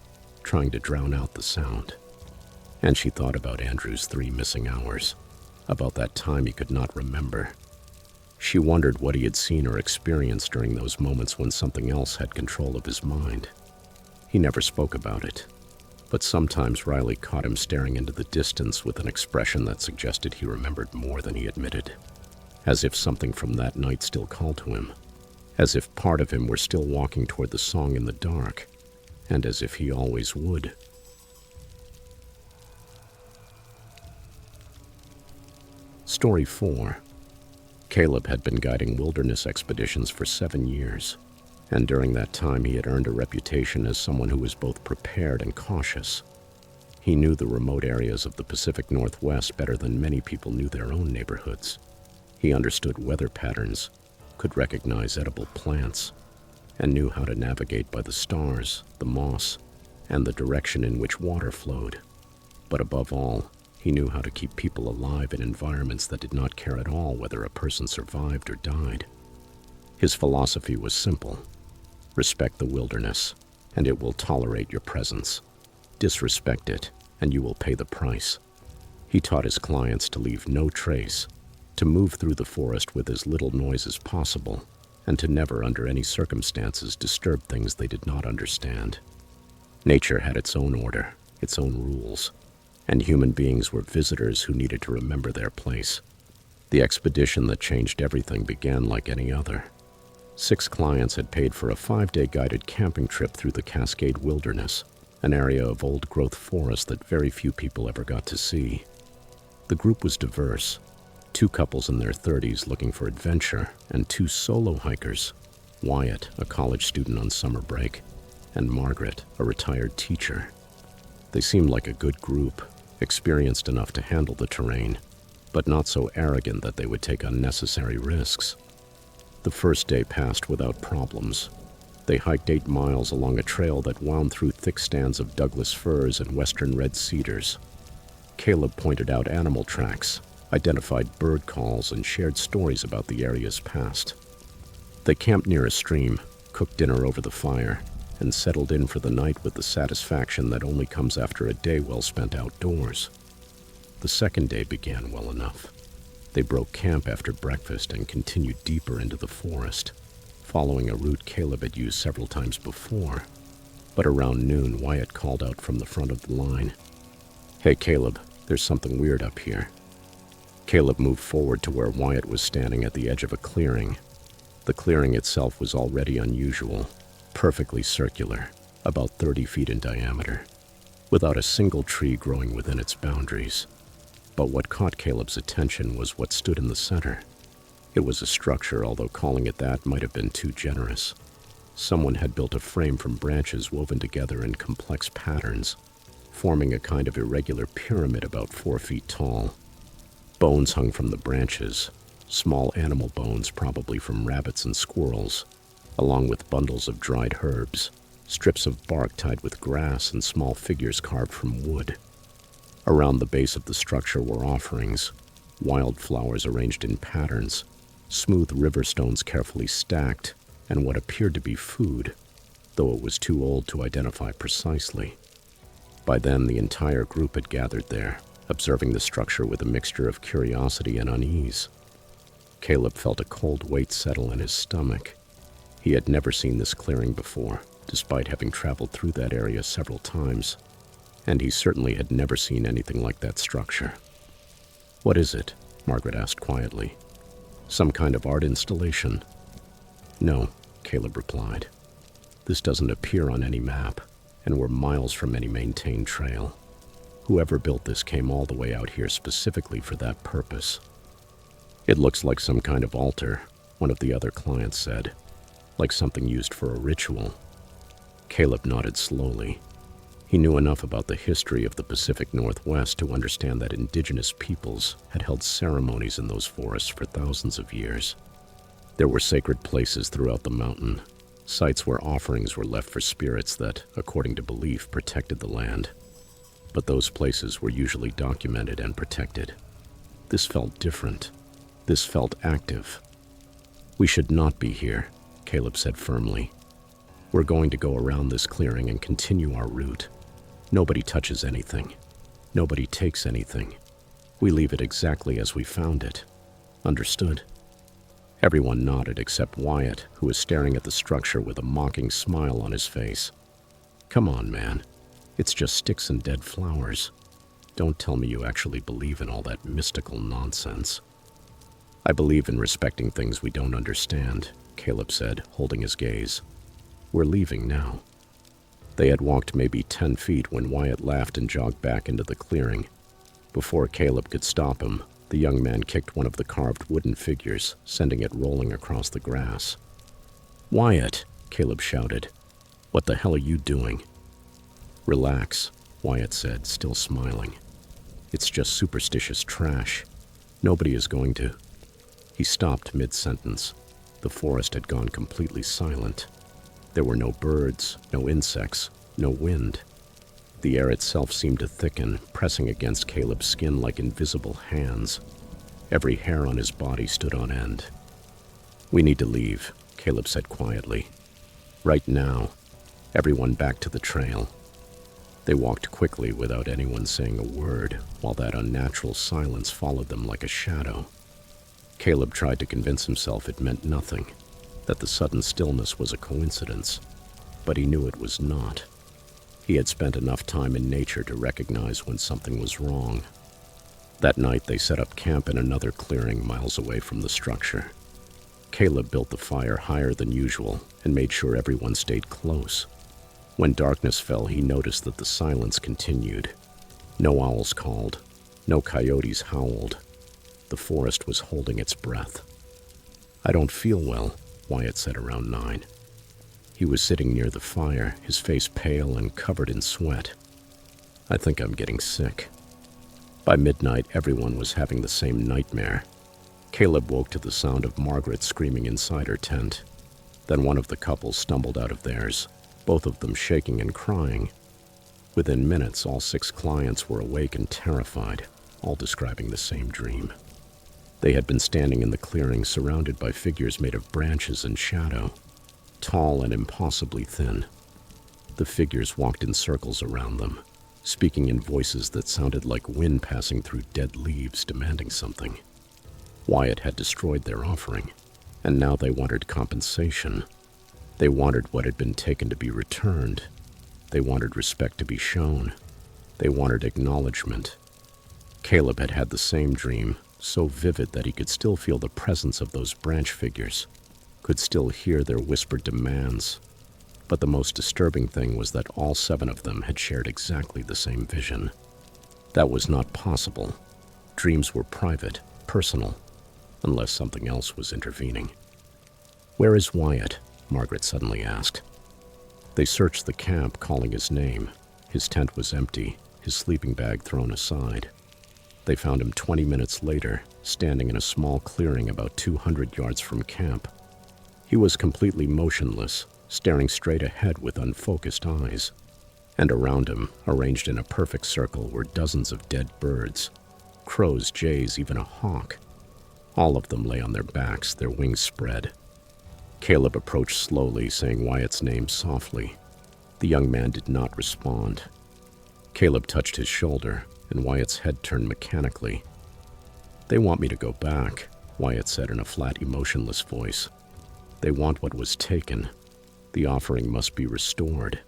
trying to drown out the sound. And she thought about Andrew's 3 missing hours, about that time he could not remember. She wondered what he had seen or experienced during those moments when something else had control of his mind. He never spoke about it, but sometimes Riley caught him staring into the distance with an expression that suggested he remembered more than he admitted, as if something from that night still called to him, as if part of him were still walking toward the song in the dark, and as if he always would. Story 4. Caleb had been guiding wilderness expeditions for 7 years, and during that time he had earned a reputation as someone who was both prepared and cautious. He knew the remote areas of the Pacific Northwest better than many people knew their own neighborhoods. He understood weather patterns, could recognize edible plants, and knew how to navigate by the stars, the moss, and the direction in which water flowed. But above all, he knew how to keep people alive in environments that did not care at all whether a person survived or died. His philosophy was simple: respect the wilderness, and it will tolerate your presence. Disrespect it, and you will pay the price. He taught his clients to leave no trace, to move through the forest with as little noise as possible, and to never, under any circumstances, disturb things they did not understand. Nature had its own order, its own rules, and human beings were visitors who needed to remember their place. The expedition that changed everything began like any other. 6 clients had paid for a 5-day guided camping trip through the Cascade Wilderness, an area of old-growth forest that very few people ever got to see. The group was diverse: 2 couples in their 30s looking for adventure, and 2 solo hikers, Wyatt, a college student on summer break, and Margaret, a retired teacher. They seemed like a good group, experienced enough to handle the terrain, but not so arrogant that they would take unnecessary risks. The first day passed without problems. They hiked 8 miles along a trail that wound through thick stands of Douglas firs and western red cedars. Caleb pointed out animal tracks, identified bird calls, and shared stories about the area's past. They camped near a stream, cooked dinner over the fire, and settled in for the night with the satisfaction that only comes after a day well spent outdoors. The second day began well enough. They broke camp after breakfast and continued deeper into the forest, following a route Caleb had used several times before. But around noon, Wyatt called out from the front of the line, "Hey Caleb, there's something weird up here." Caleb moved forward to where Wyatt was standing at the edge of a clearing. The clearing itself was already unusual, perfectly circular, about 30 feet in diameter, without a single tree growing within its boundaries. But what caught Caleb's attention was what stood in the center. It was a structure, although calling it that might have been too generous. Someone had built a frame from branches woven together in complex patterns, forming a kind of irregular pyramid about 4 feet tall. Bones hung from the branches, small animal bones probably from rabbits and squirrels, along with bundles of dried herbs, strips of bark tied with grass, and small figures carved from wood. Around the base of the structure were offerings: wildflowers arranged in patterns, smooth river stones carefully stacked, and what appeared to be food, though it was too old to identify precisely. By then, the entire group had gathered there, observing the structure with a mixture of curiosity and unease. Caleb felt a cold weight settle in his stomach. He had never seen this clearing before, despite having traveled through that area several times, and he certainly had never seen anything like that structure. "What is it?" Margaret asked quietly. "Some kind of art installation?" "No," Caleb replied. "This doesn't appear on any map, and we're miles from any maintained trail. Whoever built this came all the way out here specifically for that purpose." "It looks like some kind of altar," one of the other clients said, "like something used for a ritual." Caleb nodded slowly. He knew enough about the history of the Pacific Northwest to understand that indigenous peoples had held ceremonies in those forests for thousands of years. There were sacred places throughout the mountain, sites where offerings were left for spirits that, according to belief, protected the land. But those places were usually documented and protected. This felt different. This felt active. "We should not be here," Caleb said firmly. "We're going to go around this clearing and continue our route. Nobody touches anything. Nobody takes anything. We leave it exactly as we found it. Understood?" Everyone nodded except Wyatt, who was staring at the structure with a mocking smile on his face. "Come on, man. It's just sticks and dead flowers. Don't tell me you actually believe in all that mystical nonsense." "I believe in respecting things we don't understand," Caleb said, holding his gaze. "We're leaving now." They had walked maybe 10 feet when Wyatt laughed and jogged back into the clearing. Before Caleb could stop him, the young man kicked one of the carved wooden figures, sending it rolling across the grass. "Wyatt!" Caleb shouted. "What the hell are you doing?" "Relax," Wyatt said, still smiling. "It's just superstitious trash. Nobody is going to—" He stopped mid-sentence. The forest had gone completely silent. There were no birds, no insects, no wind. The air itself seemed to thicken, pressing against Caleb's skin like invisible hands. Every hair on his body stood on end. "We need to leave," Caleb said quietly. "Right now. Everyone back to the trail." They walked quickly without anyone saying a word, while that unnatural silence followed them like a shadow. Caleb tried to convince himself it meant nothing, that the sudden stillness was a coincidence, but he knew it was not. He had spent enough time in nature to recognize when something was wrong. That night they set up camp in another clearing miles away from the structure. Caleb built the fire higher than usual and made sure everyone stayed close. When darkness fell, he noticed that the silence continued. No owls called, no coyotes howled. The forest was holding its breath. "I don't feel well," Wyatt said around 9. He was sitting near the fire, his face pale and covered in sweat. "I think I'm getting sick." By midnight, everyone was having the same nightmare. Caleb woke to the sound of Margaret screaming inside her tent. Then one of the couple stumbled out of theirs, both of them shaking and crying. Within minutes, all 6 clients were awake and terrified, all describing the same dream. They had been standing in the clearing, surrounded by figures made of branches and shadow, tall and impossibly thin. The figures walked in circles around them, speaking in voices that sounded like wind passing through dead leaves, demanding something. Wyatt had destroyed their offering, and now they wanted compensation. They wanted what had been taken to be returned. They wanted respect to be shown. They wanted acknowledgement. Caleb had had the same dream, so vivid that he could still feel the presence of those branch figures, could still hear their whispered demands. But the most disturbing thing was that all 7 of them had shared exactly the same vision. That was not possible. Dreams were private, personal, unless something else was intervening. "Where is Wyatt?" Margaret suddenly asked. They searched the camp, calling his name. His tent was empty, his sleeping bag thrown aside. They found him 20 minutes later, standing in a small clearing about 200 yards from camp. He was completely motionless, staring straight ahead with unfocused eyes. And around him, arranged in a perfect circle, were dozens of dead birds. Crows, jays, even a hawk. All of them lay on their backs, their wings spread. Caleb approached slowly, saying Wyatt's name softly. The young man did not respond. Caleb touched his shoulder, and Wyatt's head turned mechanically. "They want me to go back," Wyatt said in a flat, emotionless voice. "They want what was taken. The offering must be restored."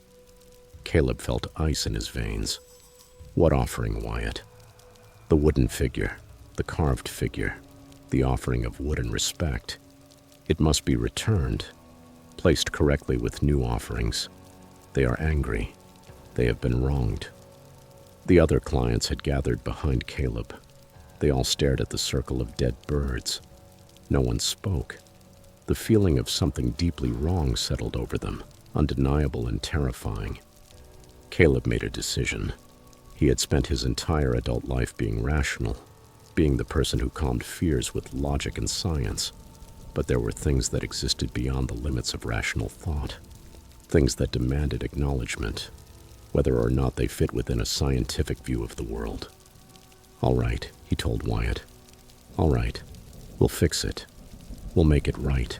Caleb felt ice in his veins. "What offering, Wyatt?" "The wooden figure, the carved figure, the offering of wood and respect. It must be returned, placed correctly with new offerings. They are angry. They have been wronged." The other clients had gathered behind Caleb. They all stared at the circle of dead birds. No one spoke. The feeling of something deeply wrong settled over them, undeniable and terrifying. Caleb made a decision. He had spent his entire adult life being rational, being the person who calmed fears with logic and science. But there were things that existed beyond the limits of rational thought, things that demanded acknowledgement, whether or not they fit within a scientific view of the world. "All right," he told Wyatt. "All right. We'll fix it. We'll make it right."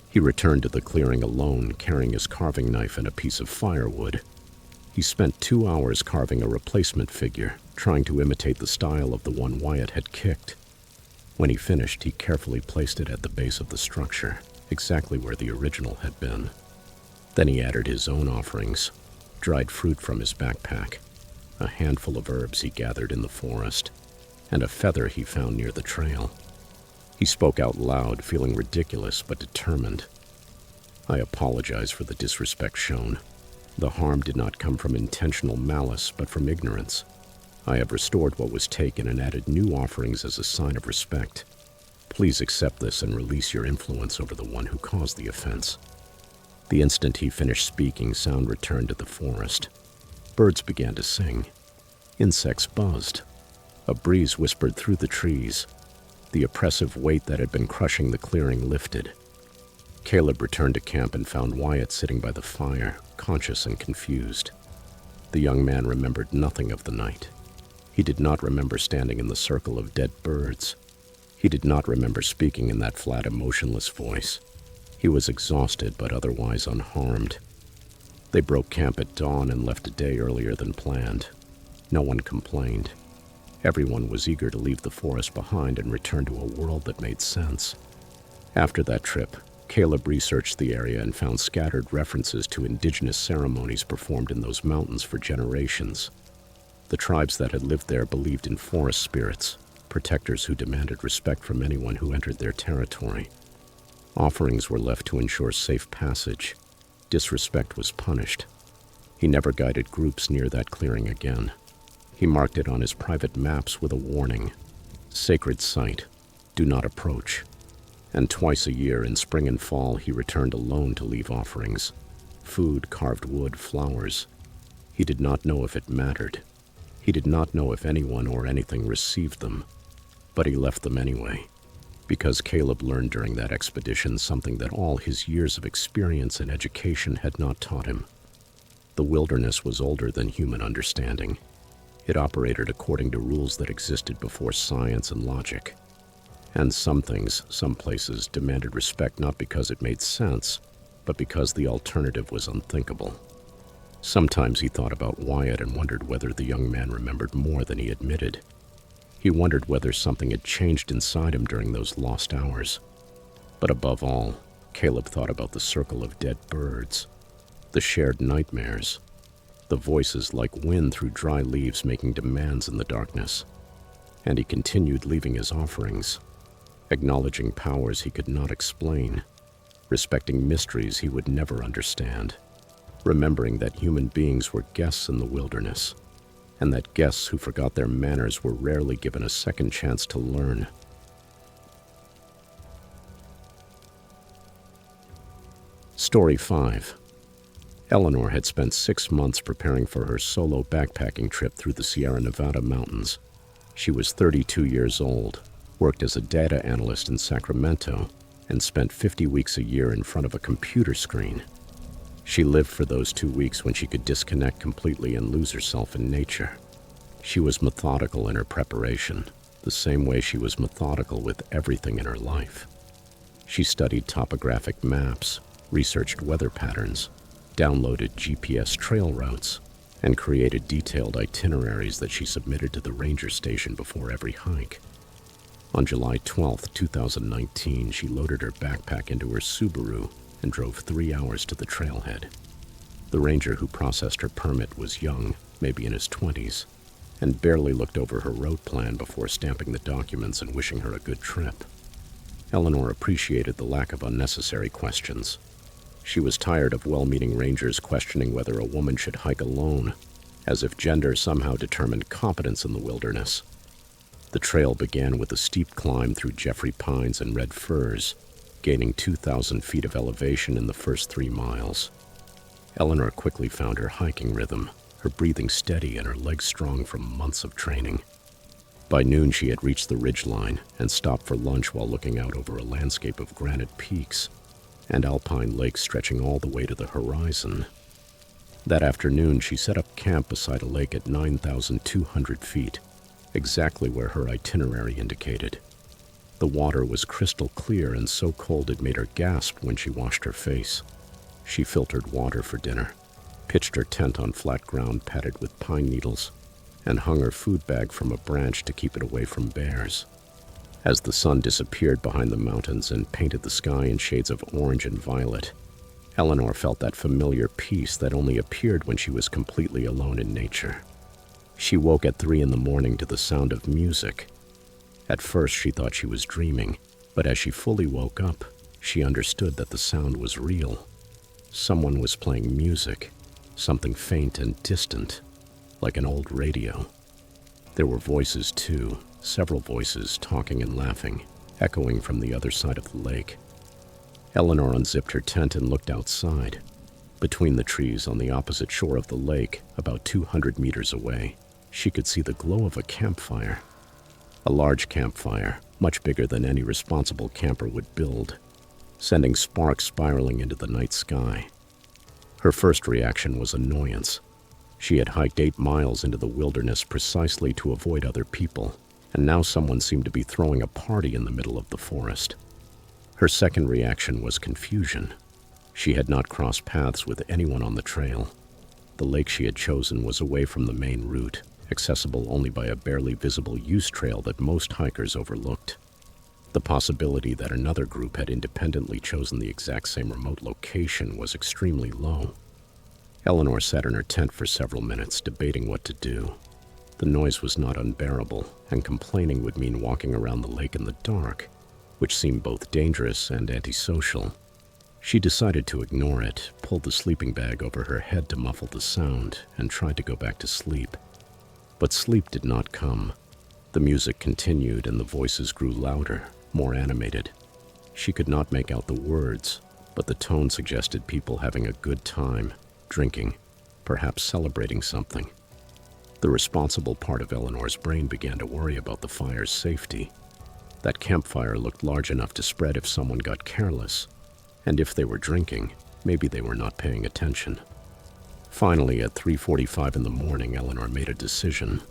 He returned to the clearing alone, carrying his carving knife and a piece of firewood. He spent 2 hours carving a replacement figure, trying to imitate the style of the one Wyatt had kicked. When he finished, he carefully placed it at the base of the structure, exactly where the original had been. Then he added his own offerings, dried fruit from his backpack, a handful of herbs he gathered in the forest, and a feather he found near the trail. He spoke out loud, feeling ridiculous but determined. "I apologize for the disrespect shown. The harm did not come from intentional malice, but from ignorance. I have restored what was taken and added new offerings as a sign of respect. Please accept this and release your influence over the one who caused the offense." The instant he finished speaking, sound returned to the forest. Birds began to sing. Insects buzzed. A breeze whispered through the trees. The oppressive weight that had been crushing the clearing lifted. Caleb returned to camp and found Wyatt sitting by the fire, conscious and confused. The young man remembered nothing of the night. He did not remember standing in the circle of dead birds. He did not remember speaking in that flat, emotionless voice. He was exhausted but otherwise unharmed. They broke camp at dawn and left a day earlier than planned. No one complained. Everyone was eager to leave the forest behind and return to a world that made sense. After that trip, Caleb researched the area and found scattered references to indigenous ceremonies performed in those mountains for generations. The tribes that had lived there believed in forest spirits, protectors who demanded respect from anyone who entered their territory. Offerings were left to ensure safe passage. Disrespect was punished. He never guided groups near that clearing again. He marked it on his private maps with a warning: sacred site, do not approach. And twice a year, in spring and fall, he returned alone to leave offerings: food, carved wood, flowers. He did not know if it mattered. He did not know if anyone or anything received them. But he left them anyway, because Caleb learned during that expedition something that all his years of experience and education had not taught him. The wilderness was older than human understanding. It operated according to rules that existed before science and logic. And some things, some places, demanded respect not because it made sense, but because the alternative was unthinkable. Sometimes he thought about Wyatt and wondered whether the young man remembered more than he admitted. He wondered whether something had changed inside him during those lost hours. But above all, Caleb thought about the circle of dead birds, the shared nightmares, the voices like wind through dry leaves making demands in the darkness. And he continued leaving his offerings, acknowledging powers he could not explain, respecting mysteries he would never understand, remembering that human beings were guests in the wilderness, and that guests who forgot their manners were rarely given a second chance to learn. Story 5. Eleanor had spent 6 months preparing for her solo backpacking trip through the Sierra Nevada mountains. She was 32 years old, worked as a data analyst in Sacramento, and spent 50 weeks a year in front of a computer screen. She lived for those 2 weeks when she could disconnect completely and lose herself in nature. She was methodical in her preparation, the same way she was methodical with everything in her life. She studied topographic maps, researched weather patterns, downloaded GPS trail routes, and created detailed itineraries that she submitted to the ranger station before every hike. On July 12, 2019, she loaded her backpack into her Subaru and drove 3 hours to the trailhead. The ranger who processed her permit was young, maybe in his 20s, and barely looked over her road plan before stamping the documents and wishing her a good trip. Eleanor appreciated the lack of unnecessary questions. She was tired of well-meaning rangers questioning whether a woman should hike alone, as if gender somehow determined competence in the wilderness. The trail began with a steep climb through Jeffrey pines and red firs, gaining 2,000 feet of elevation in the first 3 miles. Eleanor quickly found her hiking rhythm, her breathing steady and her legs strong from months of training. By noon, she had reached the ridgeline and stopped for lunch while looking out over a landscape of granite peaks and alpine lakes stretching all the way to the horizon. That afternoon, she set up camp beside a lake at 9,200 feet, exactly where her itinerary indicated. The water was crystal clear and so cold it made her gasp when she washed her face. She filtered water for dinner, pitched her tent on flat ground padded with pine needles, and hung her food bag from a branch to keep it away from bears. As the sun disappeared behind the mountains and painted the sky in shades of orange and violet, Eleanor felt that familiar peace that only appeared when she was completely alone in nature. She woke at 3 in the morning to the sound of music. At first, she thought she was dreaming, but as she fully woke up, she understood that the sound was real. Someone was playing music, something faint and distant, like an old radio. There were voices too, several voices talking and laughing, echoing from the other side of the lake. Eleanor unzipped her tent and looked outside. Between the trees on the opposite shore of the lake, about 200 meters away, she could see the glow of a campfire. A large campfire, much bigger than any responsible camper would build, sending sparks spiraling into the night sky. Her first reaction was annoyance. She had hiked 8 miles into the wilderness precisely to avoid other people, and now someone seemed to be throwing a party in the middle of the forest. Her second reaction was confusion. She had not crossed paths with anyone on the trail. The lake she had chosen was away from the main route, accessible only by a barely visible use trail that most hikers overlooked. The possibility that another group had independently chosen the exact same remote location was extremely low. Eleanor sat in her tent for several minutes, debating what to do. The noise was not unbearable, and complaining would mean walking around the lake in the dark, which seemed both dangerous and antisocial. She decided to ignore it, pulled the sleeping bag over her head to muffle the sound, and tried to go back to sleep. But sleep did not come. The music continued and the voices grew louder, more animated. She could not make out the words, but the tone suggested people having a good time, drinking, perhaps celebrating something. The responsible part of Eleanor's brain began to worry about the fire's safety. That campfire looked large enough to spread if someone got careless, and if they were drinking, maybe they were not paying attention. Finally, at 3:45 in the morning, Eleanor made a decision.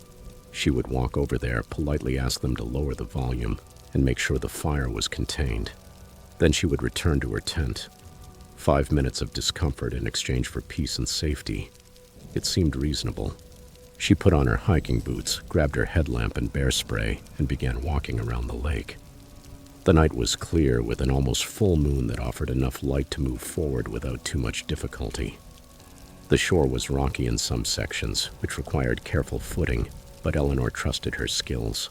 She would walk over there, politely ask them to lower the volume, and make sure the fire was contained. Then she would return to her tent. 5 minutes of discomfort in exchange for peace and safety. It seemed reasonable. She put on her hiking boots, grabbed her headlamp and bear spray, and began walking around the lake. The night was clear, with an almost full moon that offered enough light to move forward without too much difficulty. The shore was rocky in some sections, which required careful footing, but Eleanor trusted her skills.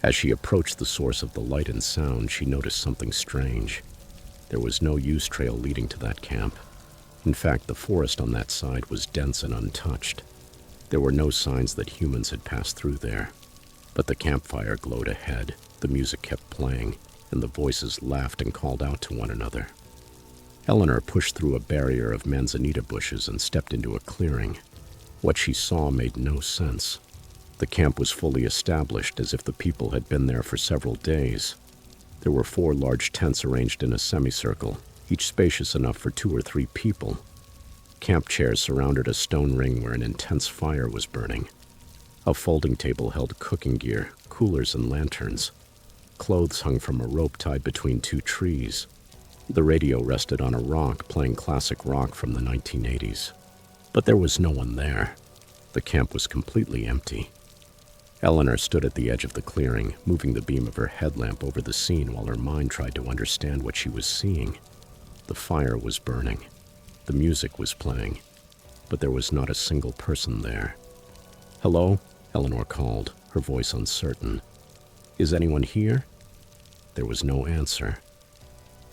As she approached the source of the light and sound, she noticed something strange. There was no use trail leading to that camp. In fact, the forest on that side was dense and untouched. There were no signs that humans had passed through there. But the campfire glowed ahead, the music kept playing, and the voices laughed and called out to one another. Eleanor pushed through a barrier of manzanita bushes and stepped into a clearing. What she saw made no sense. The camp was fully established, as if the people had been there for several days. There were 4 large tents arranged in a semicircle, each spacious enough for 2 or 3 people. Camp chairs surrounded a stone ring where an intense fire was burning. A folding table held cooking gear, coolers, and lanterns. Clothes hung from a rope tied between 2 trees. The radio rested on a rock, playing classic rock from the 1980s. But there was no one there. The camp was completely empty. Eleanor stood at the edge of the clearing, moving the beam of her headlamp over the scene while her mind tried to understand what she was seeing. The fire was burning. The music was playing. But there was not a single person there. "Hello?" Eleanor called, her voice uncertain. "Is anyone here?" There was no answer.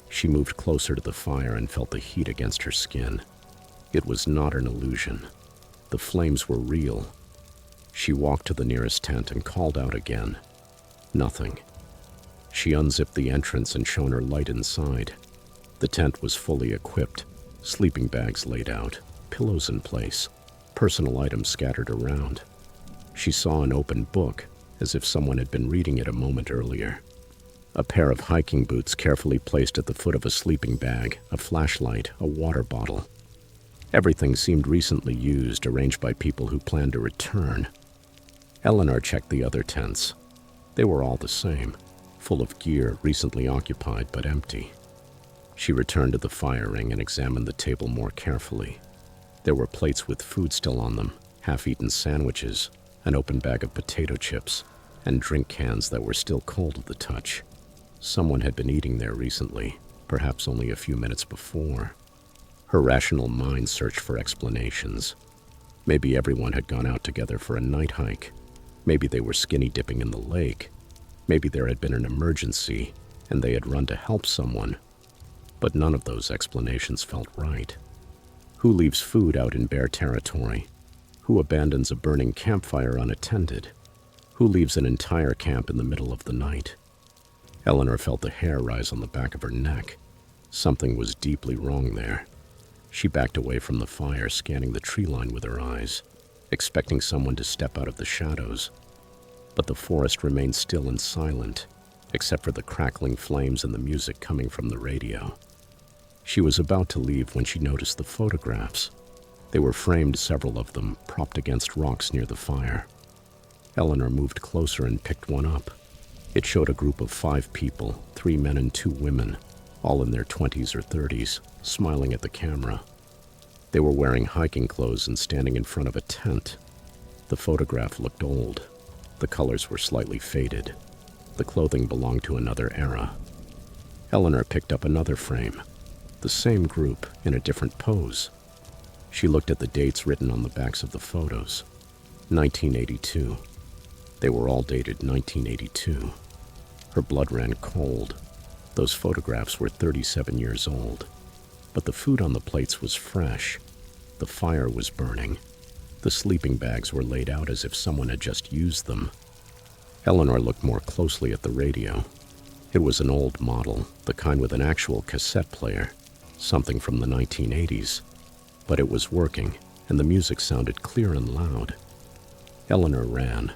She moved closer to the fire and felt the heat against her skin. It was not an illusion. The flames were real. She walked to the nearest tent and called out again. Nothing. She unzipped the entrance and shone her light inside. The tent was fully equipped, sleeping bags laid out, pillows in place, personal items scattered around. She saw an open book, as if someone had been reading it a moment earlier. A pair of hiking boots carefully placed at the foot of a sleeping bag, a flashlight, a water bottle. Everything seemed recently used, arranged by people who planned to return. Eleanor checked the other tents. They were all the same, full of gear recently occupied but empty. She returned to the fire ring and examined the table more carefully. There were plates with food still on them, half-eaten sandwiches, an open bag of potato chips, and drink cans that were still cold to the touch. Someone had been eating there recently, perhaps only a few minutes before. Her rational mind searched for explanations. Maybe everyone had gone out together for a night hike. Maybe they were skinny dipping in the lake. Maybe there had been an emergency, and they had run to help someone. But none of those explanations felt right. Who leaves food out in bare territory? Who abandons a burning campfire unattended? Who leaves an entire camp in the middle of the night? Eleanor felt the hair rise on the back of her neck. Something was deeply wrong there. She backed away from the fire, scanning the tree line with her eyes, expecting someone to step out of the shadows. But the forest remained still and silent, except for the crackling flames and the music coming from the radio. She was about to leave when she noticed the photographs. They were framed, several of them, propped against rocks near the fire. Eleanor moved closer and picked one up. It showed a group of 5 people, 3 men and 2 women, all in their 20s or 30s, smiling at the camera. They were wearing hiking clothes and standing in front of a tent. The photograph looked old. The colors were slightly faded. The clothing belonged to another era. Eleanor picked up another frame. The same group, in a different pose. She looked at the dates written on the backs of the photos. 1982. They were all dated 1982. Her blood ran cold. Those photographs were 37 years old. But the food on the plates was fresh. The fire was burning. The sleeping bags were laid out as if someone had just used them. Eleanor looked more closely at the radio. It was an old model, the kind with an actual cassette player, something from the 1980s. But it was working, and the music sounded clear and loud. Eleanor ran.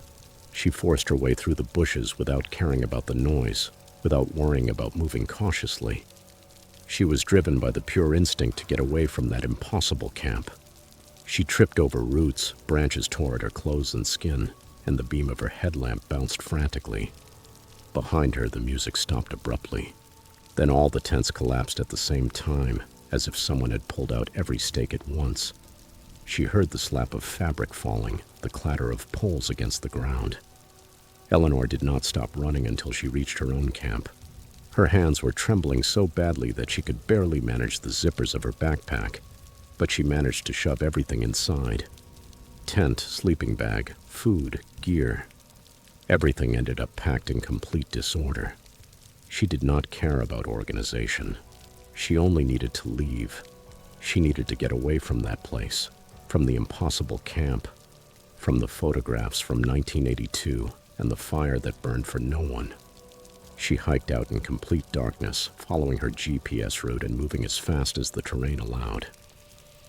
She forced her way through the bushes without caring about the noise, without worrying about moving cautiously. She was driven by the pure instinct to get away from that impossible camp. She tripped over roots, branches tore at her clothes and skin, and the beam of her headlamp bounced frantically. Behind her, the music stopped abruptly. Then all the tents collapsed at the same time, as if someone had pulled out every stake at once. She heard the slap of fabric falling, the clatter of poles against the ground. Eleanor did not stop running until she reached her own camp. Her hands were trembling so badly that she could barely manage the zippers of her backpack, but she managed to shove everything inside. Tent, sleeping bag, food, gear. Everything ended up packed in complete disorder. She did not care about organization. She only needed to leave. She needed to get away from that place, from the impossible camp, from the photographs from 1982 and the fire that burned for no one. She hiked out in complete darkness, following her GPS route and moving as fast as the terrain allowed.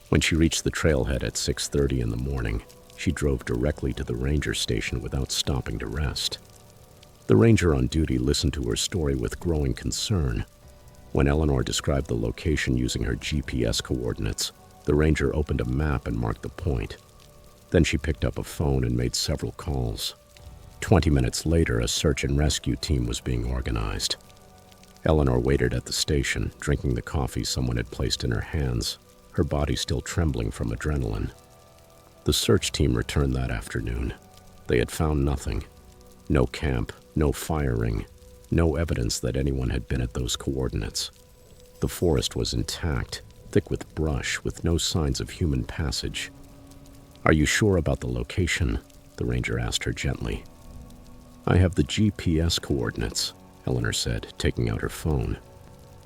When she reached the trailhead at 6:30 in the morning, she drove directly to the ranger station without stopping to rest. The ranger on duty listened to her story with growing concern. When Eleanor described the location using her GPS coordinates, the ranger opened a map and marked the point. Then she picked up a phone and made several calls. 20 minutes later, a search and rescue team was being organized. Eleanor waited at the station, drinking the coffee someone had placed in her hands, her body still trembling from adrenaline. The search team returned that afternoon. They had found nothing. No camp, no firing, no evidence that anyone had been at those coordinates. The forest was intact, thick with brush, with no signs of human passage. "Are you sure about the location?" the ranger asked her gently. "I have the GPS coordinates," Eleanor said, taking out her phone.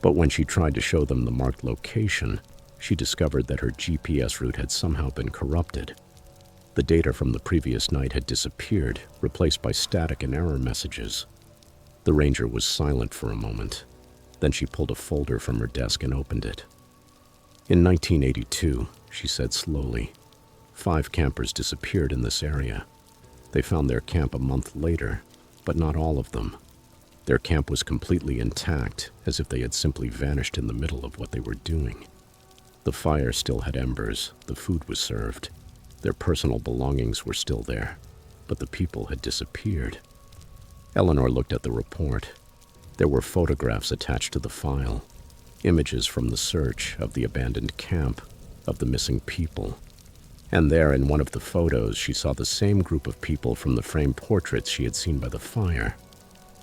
But when she tried to show them the marked location, she discovered that her GPS route had somehow been corrupted. The data from the previous night had disappeared, replaced by static and error messages. The ranger was silent for a moment. Then she pulled a folder from her desk and opened it. "In 1982, she said slowly, 5 campers disappeared in this area. They found their camp a month later, but not all of them. Their camp was completely intact, as if they had simply vanished in the middle of what they were doing. The fire still had embers, the food was served. Their personal belongings were still there, but the people had disappeared." Eleanor looked at the report. There were photographs attached to the file, images from the search, of the abandoned camp, of the missing people. And there, in one of the photos, she saw the same group of people from the framed portraits she had seen by the fire.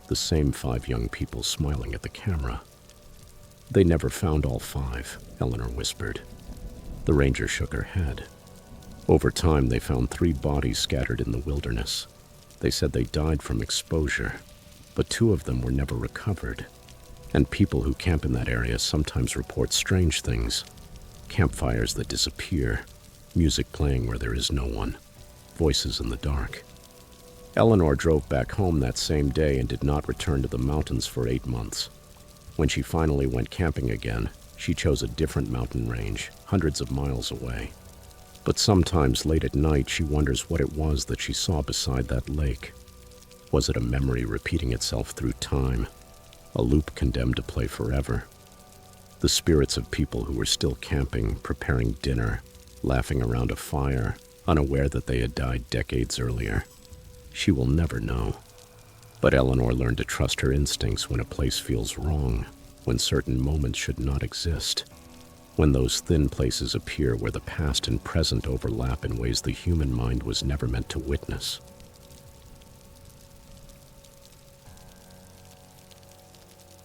The same 5 young people smiling at the camera. "They never found all 5, Eleanor whispered. The ranger shook her head. "Over time, they found 3 bodies scattered in the wilderness. They said they died from exposure, but 2 of them were never recovered. And people who camp in that area sometimes report strange things. Campfires that disappear, music playing where there is no one, voices in the dark." Eleanor drove back home that same day and did not return to the mountains for 8 months. When she finally went camping again, she chose a different mountain range, hundreds of miles away. But sometimes late at night, she wonders what it was that she saw beside that lake. Was it a memory repeating itself through time, a loop condemned to play forever? The spirits of people who were still camping, preparing dinner, laughing around a fire, unaware that they had died decades earlier. She will never know. But Eleanor learned to trust her instincts when a place feels wrong, when certain moments should not exist, when those thin places appear where the past and present overlap in ways the human mind was never meant to witness.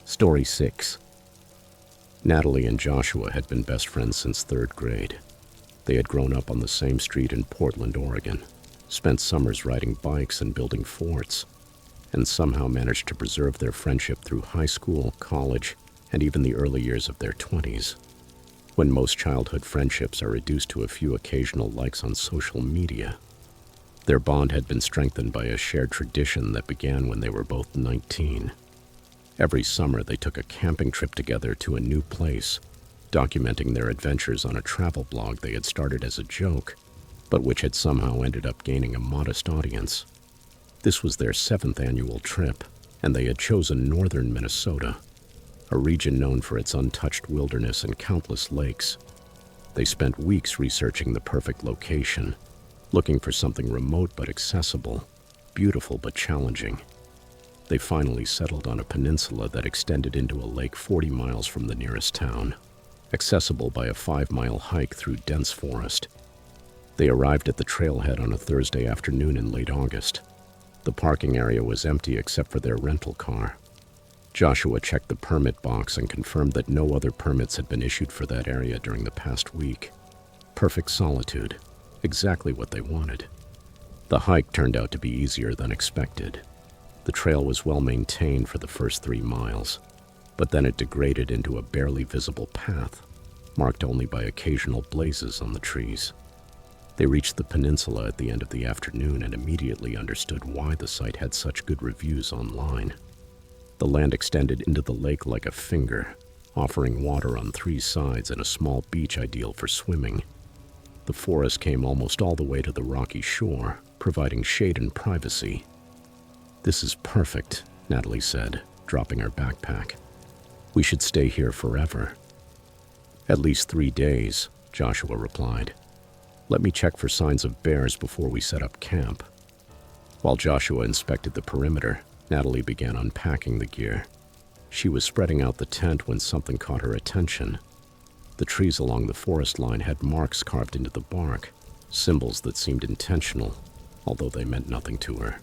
Story 6. Natalie and Joshua had been best friends since 3rd grade. They had grown up on the same street in Portland, Oregon, spent summers riding bikes and building forts, and somehow managed to preserve their friendship through high school, college, and even the early years of their 20s. When most childhood friendships are reduced to a few occasional likes on social media, their bond had been strengthened by a shared tradition that began when they were both 19. Every summer, they took a camping trip together to a new place, documenting their adventures on a travel blog they had started as a joke, but which had somehow ended up gaining a modest audience. This was their 7th annual trip, and they had chosen northern Minnesota, a region known for its untouched wilderness and countless lakes. They spent weeks researching the perfect location, looking for something remote but accessible, beautiful but challenging. They finally settled on a peninsula that extended into a lake 40 miles from the nearest town, accessible by a 5-mile hike through dense forest. They arrived at the trailhead on a Thursday afternoon in late August. The parking area was empty except for their rental car. Joshua checked the permit box and confirmed that no other permits had been issued for that area during the past week. Perfect solitude, exactly what they wanted. The hike turned out to be easier than expected. The trail was well maintained for the first 3 miles, but then it degraded into a barely visible path, marked only by occasional blazes on the trees. They reached the peninsula at the end of the afternoon and immediately understood why the site had such good reviews online. The land extended into the lake like a finger, offering water on 3 sides and a small beach ideal for swimming. The forest came almost all the way to the rocky shore, providing shade and privacy. "This is perfect," Natalie said, dropping her backpack. "We should stay here forever." "At least 3 days," Joshua replied. "Let me check for signs of bears before we set up camp." While Joshua inspected the perimeter, Natalie began unpacking the gear. She was spreading out the tent when something caught her attention. The trees along the forest line had marks carved into the bark, symbols that seemed intentional, although they meant nothing to her.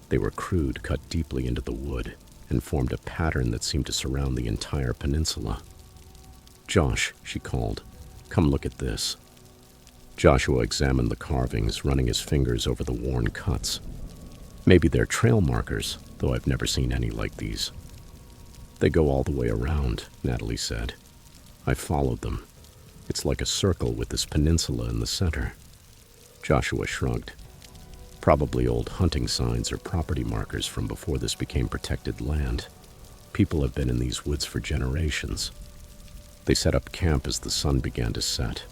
They were crude, cut deeply into the wood, and formed a pattern that seemed to surround the entire peninsula. "Josh," she called, "come look at this." Joshua examined the carvings, running his fingers over the worn cuts. "Maybe they're trail markers, though I've never seen any like these." "They go all the way around," Natalie said. "I followed them. It's like a circle with this peninsula in the center." Joshua shrugged. "Probably old hunting signs or property markers from before this became protected land. People have been in these woods for generations." They set up camp as the sun began to set.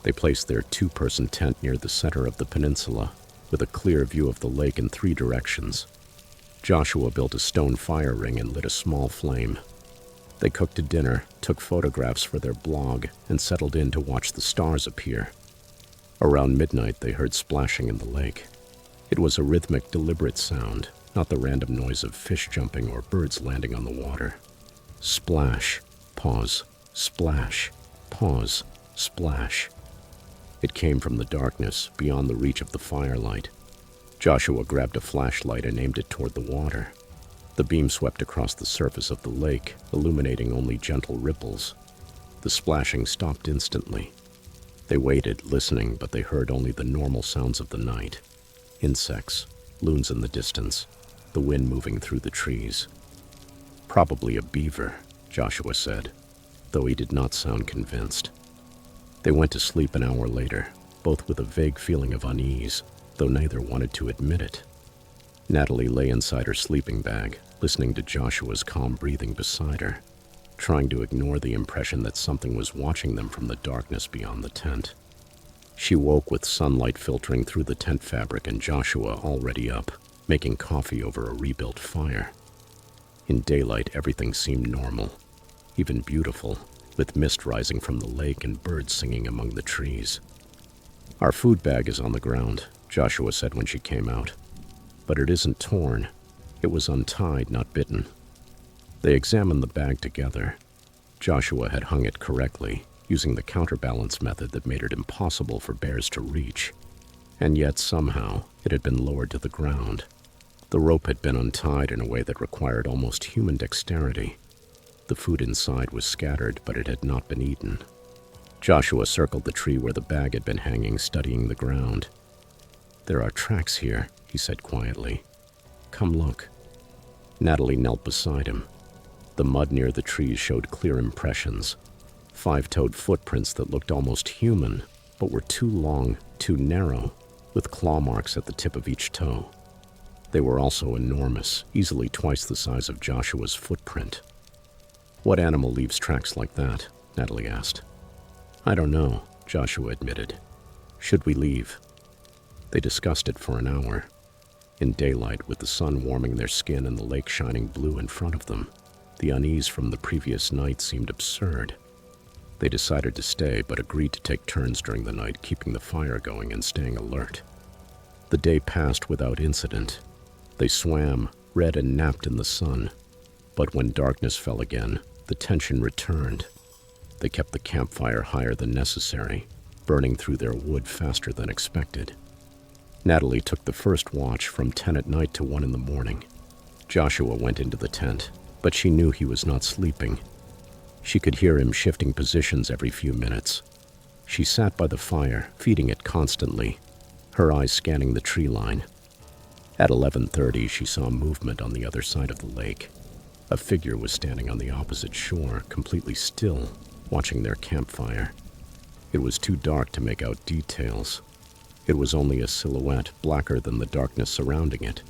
They placed their 2-person tent near the center of the peninsula, with a clear view of the lake in 3 directions. Joshua built a stone fire ring and lit a small flame. They cooked a dinner, took photographs for their blog, and settled in to watch the stars appear. Around midnight, they heard splashing in the lake. It was a rhythmic, deliberate sound, not the random noise of fish jumping or birds landing on the water. Splash, pause, splash, pause, splash. It came from the darkness, beyond the reach of the firelight. Joshua grabbed a flashlight and aimed it toward the water. The beam swept across the surface of the lake, illuminating only gentle ripples. The splashing stopped instantly. They waited, listening, but they heard only the normal sounds of the night. Insects, loons in the distance, the wind moving through the trees. "Probably a beaver," Joshua said, though he did not sound convinced. They went to sleep an hour later, both with a vague feeling of unease, though neither wanted to admit it. Natalie lay inside her sleeping bag, listening to Joshua's calm breathing beside her, trying to ignore the impression that something was watching them from the darkness beyond the tent. She woke with sunlight filtering through the tent fabric and Joshua already up, making coffee over a rebuilt fire. In daylight, everything seemed normal, even beautiful, with mist rising from the lake and birds singing among the trees. "Our food bag is on the ground," Joshua said when she came out. "But it isn't torn. It was untied, not bitten." They examined the bag together. Joshua had hung it correctly, using the counterbalance method that made it impossible for bears to reach. And yet, somehow, it had been lowered to the ground. The rope had been untied in a way that required almost human dexterity. The food inside was scattered, but it had not been eaten. Joshua circled the tree where the bag had been hanging, studying the ground. "There are tracks here," he said quietly. "Come look." Natalie knelt beside him. The mud near the trees showed clear impressions. 5-toed footprints that looked almost human, but were too long, too narrow, with claw marks at the tip of each toe. They were also enormous, easily twice the size of Joshua's footprint. "What animal leaves tracks like that?" Natalie asked. "I don't know," Joshua admitted. "Should we leave?" They discussed it for an hour. In daylight, with the sun warming their skin and the lake shining blue in front of them, the unease from the previous night seemed absurd. They decided to stay, but agreed to take turns during the night, keeping the fire going and staying alert. The day passed without incident. They swam, read, and napped in the sun. But when darkness fell again, the tension returned. They kept the campfire higher than necessary, burning through their wood faster than expected. Natalie took the first watch from 10 at night to 1 in the morning. Joshua went into the tent, but she knew he was not sleeping. She could hear him shifting positions every few minutes. She sat by the fire, feeding it constantly, her eyes scanning the tree line. At 11:30, she saw movement on the other side of the lake. A figure was standing on the opposite shore, completely still, watching their campfire. It was too dark to make out details. It was only a silhouette, blacker than the darkness surrounding it.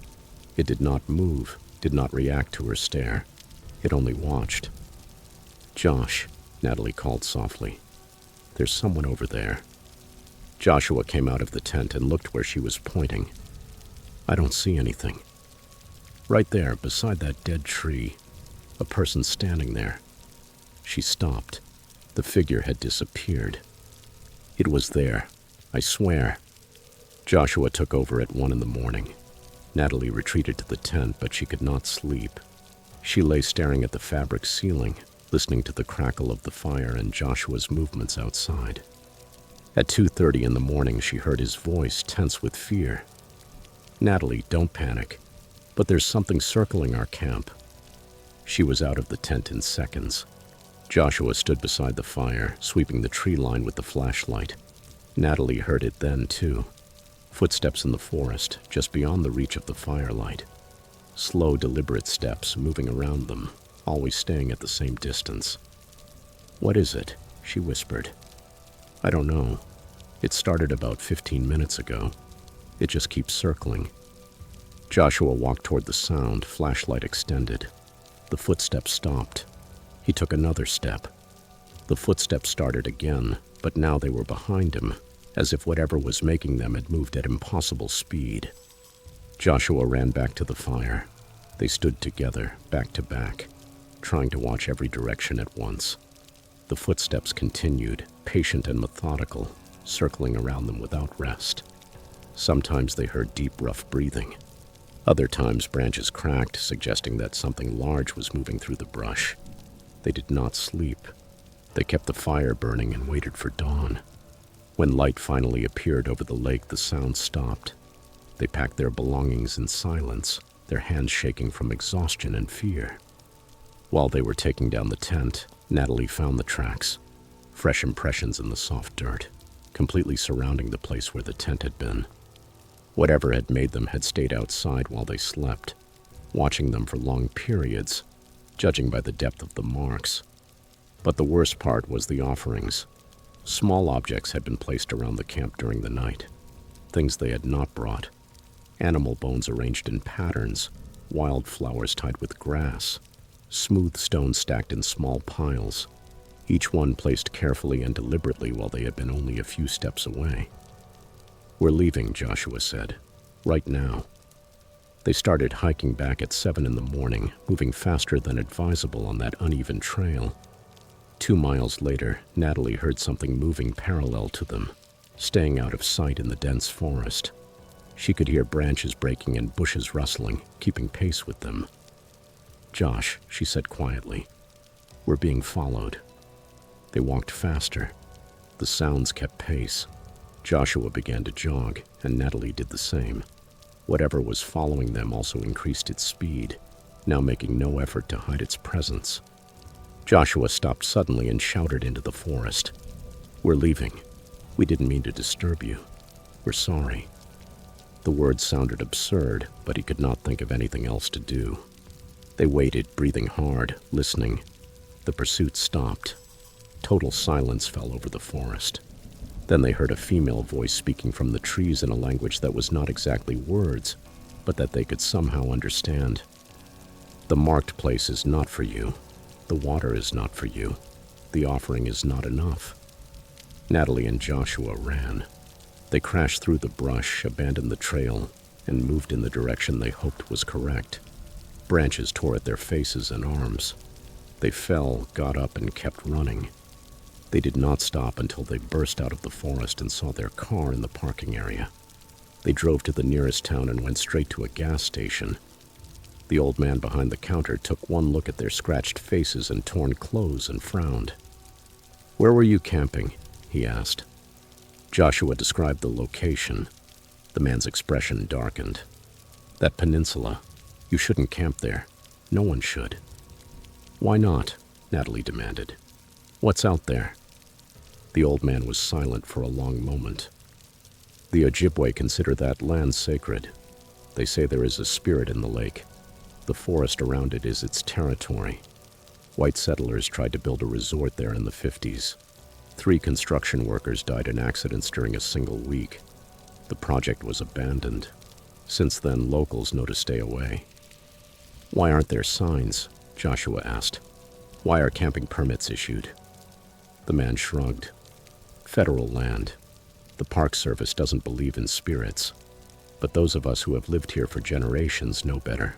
It did not move, did not react to her stare. It only watched. "Josh," Natalie called softly. "There's someone over there." Joshua came out of the tent and looked where she was pointing. "I don't see anything." "Right there, beside that dead tree. A person standing there." She stopped. The figure had disappeared. "It was there. I swear." Joshua took over at 1 in the morning. Natalie retreated to the tent, but she could not sleep. She lay staring at the fabric ceiling, listening to the crackle of the fire and Joshua's movements outside. At 2:30 in the morning, she heard his voice, tense with fear. "Natalie, don't panic. But there's something circling our camp." She was out of the tent in seconds. Joshua stood beside the fire, sweeping the tree line with the flashlight. Natalie heard it then, too. Footsteps in the forest, just beyond the reach of the firelight. Slow, deliberate steps, moving around them, always staying at the same distance. "What is it?" she whispered. "I don't know. It started about 15 minutes ago. It just keeps circling." Joshua walked toward the sound, flashlight extended. The footsteps stopped. He took another step. The footsteps started again, but now they were behind him, as if whatever was making them had moved at impossible speed. Joshua ran back to the fire. They stood together, back to back, trying to watch every direction at once. The footsteps continued, patient and methodical, circling around them without rest. Sometimes they heard deep, rough breathing. Other times branches cracked, suggesting that something large was moving through the brush. They did not sleep. They kept the fire burning and waited for dawn. When light finally appeared over the lake, the sound stopped. They packed their belongings in silence, their hands shaking from exhaustion and fear. While they were taking down the tent, Natalie found the tracks, fresh impressions in the soft dirt, completely surrounding the place where the tent had been. Whatever had made them had stayed outside while they slept, watching them for long periods, judging by the depth of the marks. But the worst part was the offerings. Small objects had been placed around the camp during the night, things they had not brought. Animal bones arranged in patterns, wildflowers tied with grass, smooth stones stacked in small piles, each one placed carefully and deliberately while they had been only a few steps away. "We're leaving," Joshua said. "Right now." They started hiking back at 7 in the morning, moving faster than advisable on that uneven trail. 2 miles later, Natalie heard something moving parallel to them. staying out of sight in the dense forest. She could hear branches breaking and bushes rustling, keeping pace with them. "Josh," she said quietly, "we're being followed." They walked faster. The sounds kept pace. Joshua began to jog, and Natalie did the same. Whatever was following them also increased its speed, now making no effort to hide its presence. Joshua stopped suddenly and shouted into the forest, "We're leaving. We didn't mean to disturb you. We're sorry." The words sounded absurd, but he could not think of anything else to do. They waited, breathing hard, listening. The pursuit stopped. Total silence fell over the forest. Then they heard a female voice speaking from the trees in a language that was not exactly words, but that they could somehow understand. "The marked place is not for you. The water is not for you. The offering is not enough." Natalie and Joshua ran. They crashed through the brush, abandoned the trail, and moved in the direction they hoped was correct. Branches tore at their faces and arms. They fell, got up, and kept running. They did not stop until they burst out of the forest and saw their car in the parking area. They drove to the nearest town and went straight to a gas station. The old man behind the counter took one look at their scratched faces and torn clothes and frowned. "Where were you camping?" he asked. Joshua described the location. The man's expression darkened. "That peninsula. You shouldn't camp there. No one should." "Why not?" Natalie demanded. "What's out there?" The old man was silent for a long moment. "The Ojibwe consider that land sacred. They say there is a spirit in the lake. The forest around it is its territory. White settlers tried to build a resort there in the 50s. 3 construction workers died in accidents during a single week. The project was abandoned. Since then, locals know to stay away." "Why aren't there signs?" Joshua asked. "Why are camping permits issued?" The man shrugged. "Federal land. The Park Service doesn't believe in spirits. But those of us who have lived here for generations know better.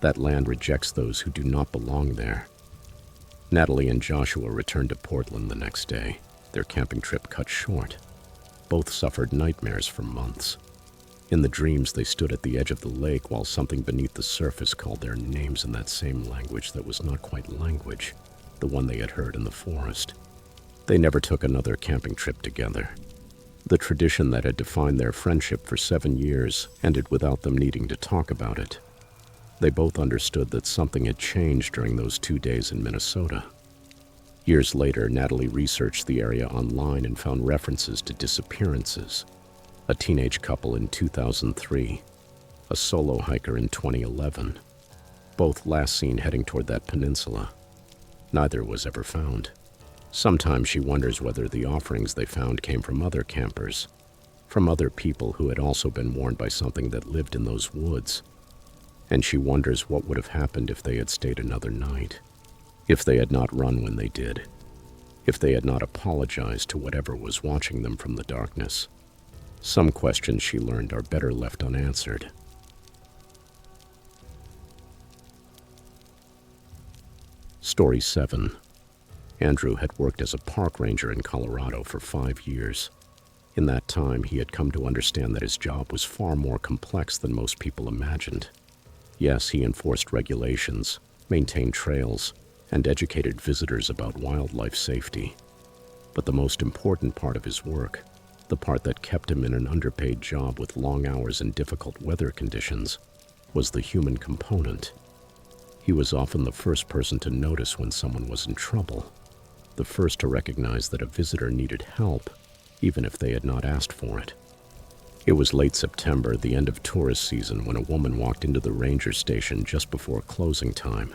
That land rejects those who do not belong there." Natalie and Joshua returned to Portland the next day, their camping trip cut short. Both suffered nightmares for months. In the dreams, they stood at the edge of the lake while something beneath the surface called their names in that same language that was not quite language, the one they had heard in the forest. They never took another camping trip together. The tradition that had defined their friendship for 7 years ended without them needing to talk about it. They both understood that something had changed during those 2 days in Minnesota. Years later, Natalie researched the area online and found references to disappearances. A teenage couple in 2003, a solo hiker in 2011, both last seen heading toward that peninsula. Neither was ever found. Sometimes she wonders whether the offerings they found came from other campers, from other people who had also been warned by something that lived in those woods. And she wonders what would have happened if they had stayed another night, if they had not run when they did, if they had not apologized to whatever was watching them from the darkness. Some questions, she learned, are better left unanswered. Story 7. Andrew had worked as a park ranger in Colorado for 5 years. In that time, he had come to understand that his job was far more complex than most people imagined. Yes, he enforced regulations, maintained trails, and educated visitors about wildlife safety. But the most important part of his work, the part that kept him in an underpaid job with long hours and difficult weather conditions, was the human component. He was often the first person to notice when someone was in trouble, the first to recognize that a visitor needed help, even if they had not asked for it. It was late September, the end of tourist season, when a woman walked into the ranger station just before closing time.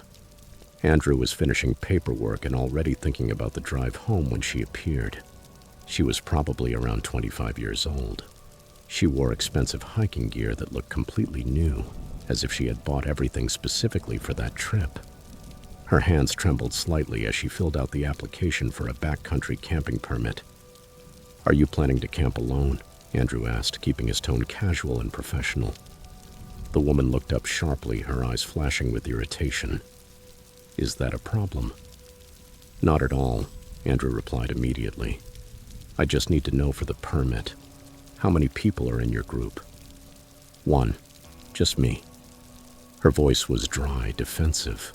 Andrew was finishing paperwork and already thinking about the drive home when she appeared. She was probably around 25 years old. She wore expensive hiking gear that looked completely new, as if she had bought everything specifically for that trip. Her hands trembled slightly as she filled out the application for a backcountry camping permit. "Are you planning to camp alone?" Andrew asked, keeping his tone casual and professional. The woman looked up sharply, her eyes flashing with irritation. "Is that a problem?" "Not at all," Andrew replied immediately. I just need to know for the permit. How many people are in your group? 1. Just me. Her voice was dry, defensive.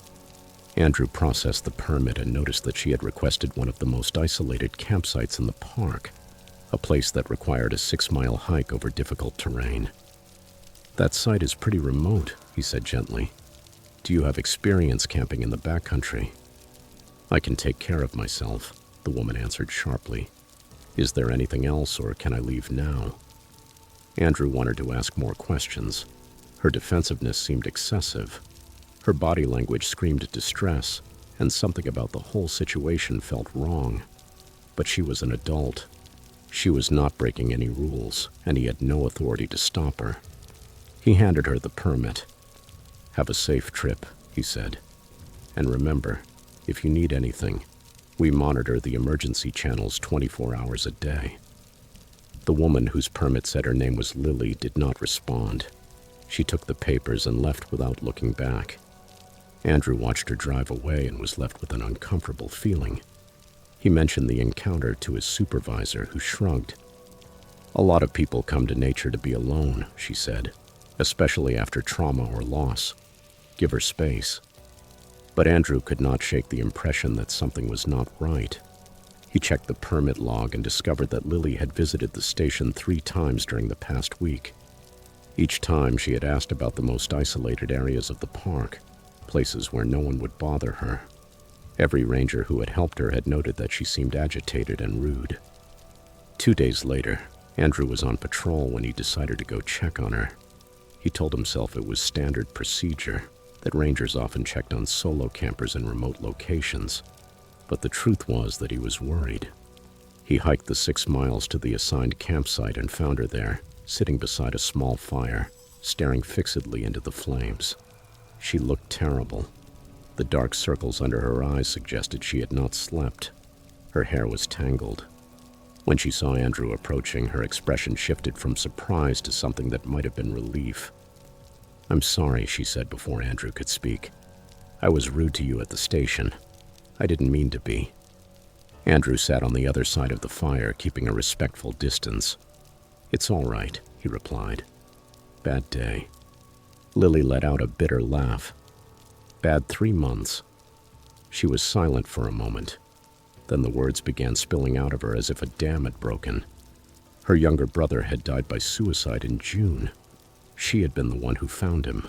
Andrew processed the permit and noticed that she had requested one of the most isolated campsites in the park, a place that required a 6-mile hike over difficult terrain. That site is pretty remote, he said gently. Do you have experience camping in the backcountry? I can take care of myself, the woman answered sharply. Is there anything else, or can I leave now? Andrew wanted to ask more questions. Her defensiveness seemed excessive. Her body language screamed distress, and something about the whole situation felt wrong. But she was an adult. She was not breaking any rules, and he had no authority to stop her. He handed her the permit. Have a safe trip, he said. And remember, if you need anything, we monitor the emergency channels 24 hours a day. The woman whose permit said her name was Lily did not respond. She took the papers and left without looking back. Andrew watched her drive away and was left with an uncomfortable feeling. He mentioned the encounter to his supervisor, who shrugged. A lot of people come to nature to be alone, she said, especially after trauma or loss. Give her space. But Andrew could not shake the impression that something was not right. He checked the permit log and discovered that Lily had visited the station 3 times during the past week. Each time she had asked about the most isolated areas of the park, places where no one would bother her. Every ranger who had helped her had noted that she seemed agitated and rude. 2 days later, Andrew was on patrol when he decided to go check on her. He told himself it was standard procedure, that rangers often checked on solo campers in remote locations. But the truth was that he was worried. He hiked the 6 miles to the assigned campsite and found her there, sitting beside a small fire, staring fixedly into the flames. She looked terrible. The dark circles under her eyes suggested she had not slept. Her hair was tangled. When she saw Andrew approaching, her expression shifted from surprise to something that might have been relief. I'm sorry, she said before Andrew could speak. I was rude to you at the station. I didn't mean to be. Andrew sat on the other side of the fire, keeping a respectful distance. It's all right, he replied. Bad day. Lily let out a bitter laugh. Bad 3 months. She was silent for a moment. Then the words began spilling out of her as if a dam had broken. Her younger brother had died by suicide in June. She had been the one who found him.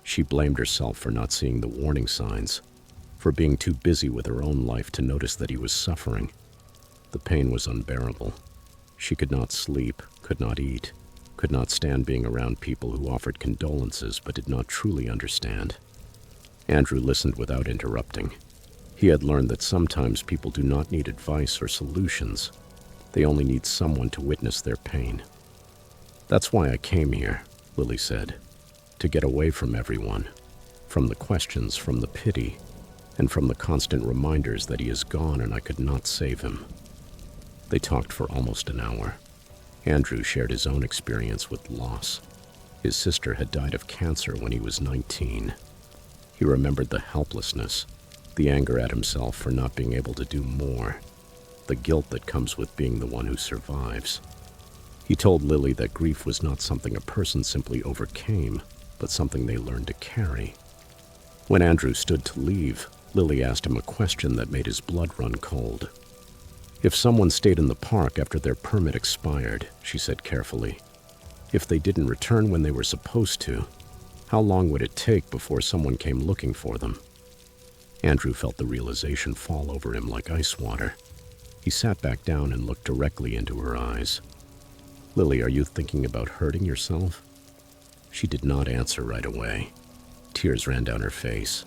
She blamed herself for not seeing the warning signs, for being too busy with her own life to notice that he was suffering. The pain was unbearable. She could not sleep, could not eat, could not stand being around people who offered condolences but did not truly understand. Andrew listened without interrupting. He had learned that sometimes people do not need advice or solutions. They only need someone to witness their pain. That's why I came here, Lily said, to get away from everyone, from the questions, from the pity, and from the constant reminders that he is gone and I could not save him. They talked for almost an hour. Andrew shared his own experience with loss. His sister had died of cancer when he was 19. He remembered the helplessness, the anger at himself for not being able to do more, the guilt that comes with being the one who survives. He told Lily that grief was not something a person simply overcame, but something they learned to carry. When Andrew stood to leave, Lily asked him a question that made his blood run cold. If someone stayed in the park after their permit expired, she said carefully, if they didn't return when they were supposed to, how long would it take before someone came looking for them? Andrew felt the realization fall over him like ice water. He sat back down and looked directly into her eyes. Lily, are you thinking about hurting yourself? She did not answer right away. Tears ran down her face.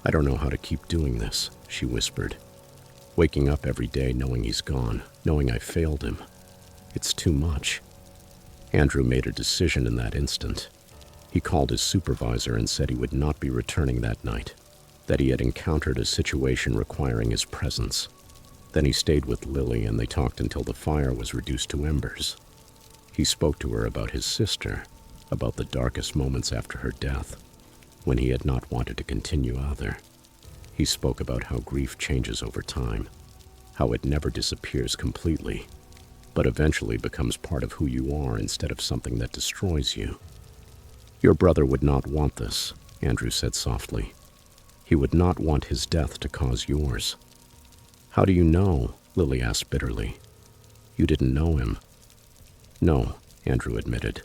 I don't know how to keep doing this, she whispered. Waking up every day knowing he's gone, knowing I failed him. It's too much. Andrew made a decision in that instant. He called his supervisor and said he would not be returning that night, that he had encountered a situation requiring his presence. Then he stayed with Lily and they talked until the fire was reduced to embers. He spoke to her about his sister, about the darkest moments after her death, when he had not wanted to continue either. He spoke about how grief changes over time, how it never disappears completely, but eventually becomes part of who you are instead of something that destroys you. Your brother would not want this, Andrew said softly. He would not want his death to cause yours. How do you know? Lily asked bitterly. You didn't know him. No, Andrew admitted.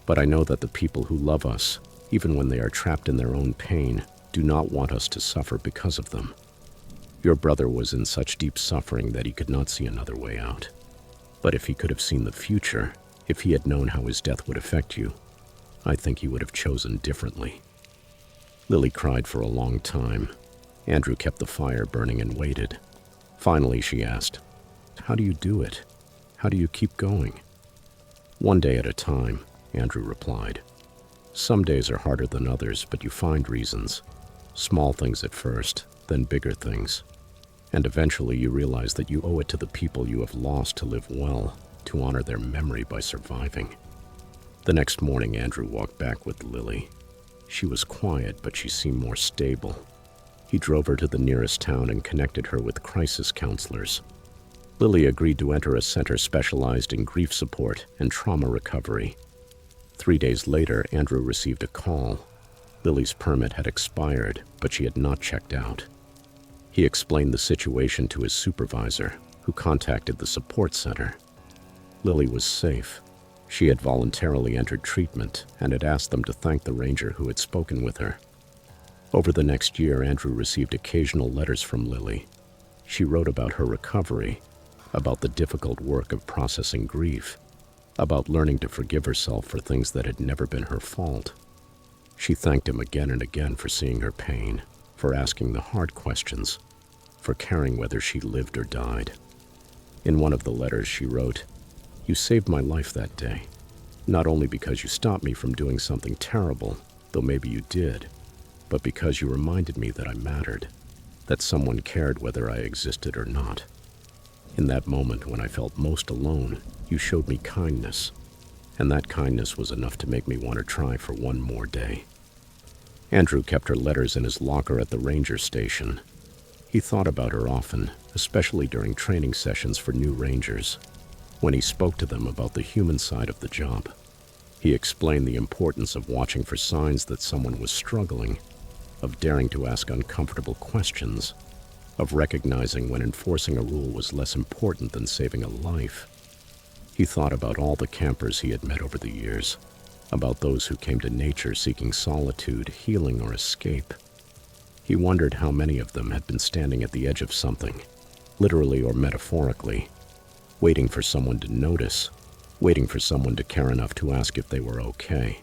But I know that the people who love us, even when they are trapped in their own pain, do not want us to suffer because of them. Your brother was in such deep suffering that he could not see another way out. But if he could have seen the future, if he had known how his death would affect you, I think he would have chosen differently. Lily cried for a long time. Andrew kept the fire burning and waited. Finally, she asked, How do you do it? How do you keep going? One day at a time, Andrew replied. Some days are harder than others, but you find reasons. Small things at first, then bigger things. And eventually you realize that you owe it to the people you have lost to live well, to honor their memory by surviving. The next morning, Andrew walked back with Lily. She was quiet, but she seemed more stable. He drove her to the nearest town and connected her with crisis counselors. Lily agreed to enter a center specialized in grief support and trauma recovery. 3 days later, Andrew received a call. Lily's permit had expired, but she had not checked out. He explained the situation to his supervisor, who contacted the support center. Lily was safe. She had voluntarily entered treatment and had asked them to thank the ranger who had spoken with her. Over the next year, Andrew received occasional letters from Lily. She wrote about her recovery, about the difficult work of processing grief, about learning to forgive herself for things that had never been her fault. She thanked him again and again for seeing her pain, for asking the hard questions, for caring whether she lived or died. In one of the letters she wrote, You saved my life that day, not only because you stopped me from doing something terrible, though maybe you did, but because you reminded me that I mattered, that someone cared whether I existed or not. In that moment when I felt most alone, you showed me kindness, and that kindness was enough to make me want to try for one more day. Andrew kept her letters in his locker at the ranger station. He thought about her often, especially during training sessions for new rangers. When he spoke to them about the human side of the job, he explained the importance of watching for signs that someone was struggling, of daring to ask uncomfortable questions, of recognizing when enforcing a rule was less important than saving a life. He thought about all the campers he had met over the years, about those who came to nature seeking solitude, healing, or escape. He wondered how many of them had been standing at the edge of something, literally or metaphorically, waiting for someone to notice, waiting for someone to care enough to ask if they were okay.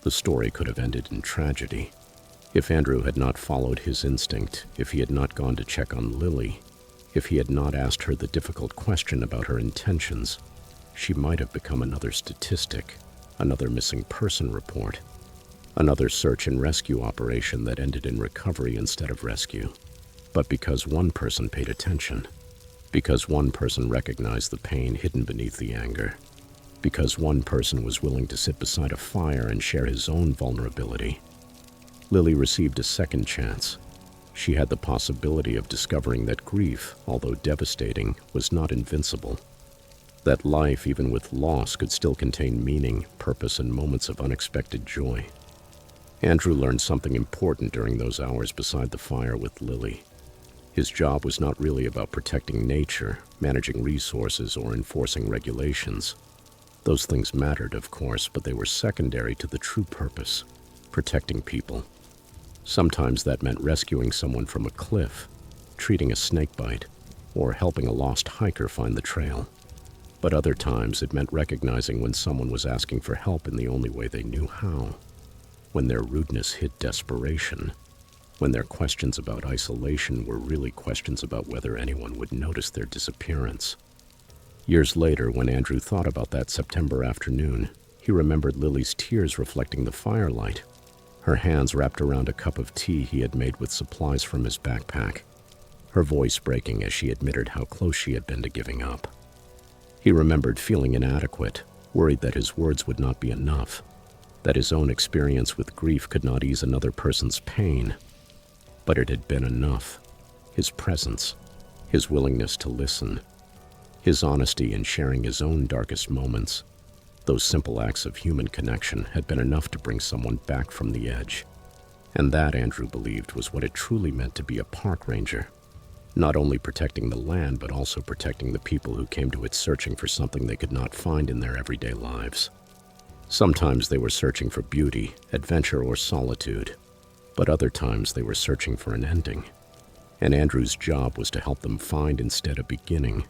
The story could have ended in tragedy. If Andrew had not followed his instinct, if he had not gone to check on Lily, if he had not asked her the difficult question about her intentions, she might have become another statistic, another missing person report, another search and rescue operation that ended in recovery instead of rescue. But because one person paid attention, because one person recognized the pain hidden beneath the anger, because one person was willing to sit beside a fire and share his own vulnerability, Lily received a second chance. She had the possibility of discovering that grief, although devastating, was not invincible. That life, even with loss, could still contain meaning, purpose, and moments of unexpected joy. Andrew learned something important during those hours beside the fire with Lily. His job was not really about protecting nature, managing resources, or enforcing regulations. Those things mattered, of course, but they were secondary to the true purpose: protecting people. Sometimes that meant rescuing someone from a cliff, treating a snakebite, or helping a lost hiker find the trail. But other times it meant recognizing when someone was asking for help in the only way they knew how, when their rudeness hid desperation, when their questions about isolation were really questions about whether anyone would notice their disappearance. Years later, when Andrew thought about that September afternoon, he remembered Lily's tears reflecting the firelight, her hands wrapped around a cup of tea he had made with supplies from his backpack, her voice breaking as she admitted how close she had been to giving up. He remembered feeling inadequate, worried that his words would not be enough, that his own experience with grief could not ease another person's pain. But it had been enough. His presence, his willingness to listen. His honesty in sharing his own darkest moments, those simple acts of human connection, had been enough to bring someone back from the edge. And that, Andrew believed, was what it truly meant to be a park ranger. Not only protecting the land, but also protecting the people who came to it searching for something they could not find in their everyday lives. Sometimes they were searching for beauty, adventure, or solitude, but other times they were searching for an ending. And Andrew's job was to help them find, instead of beginning,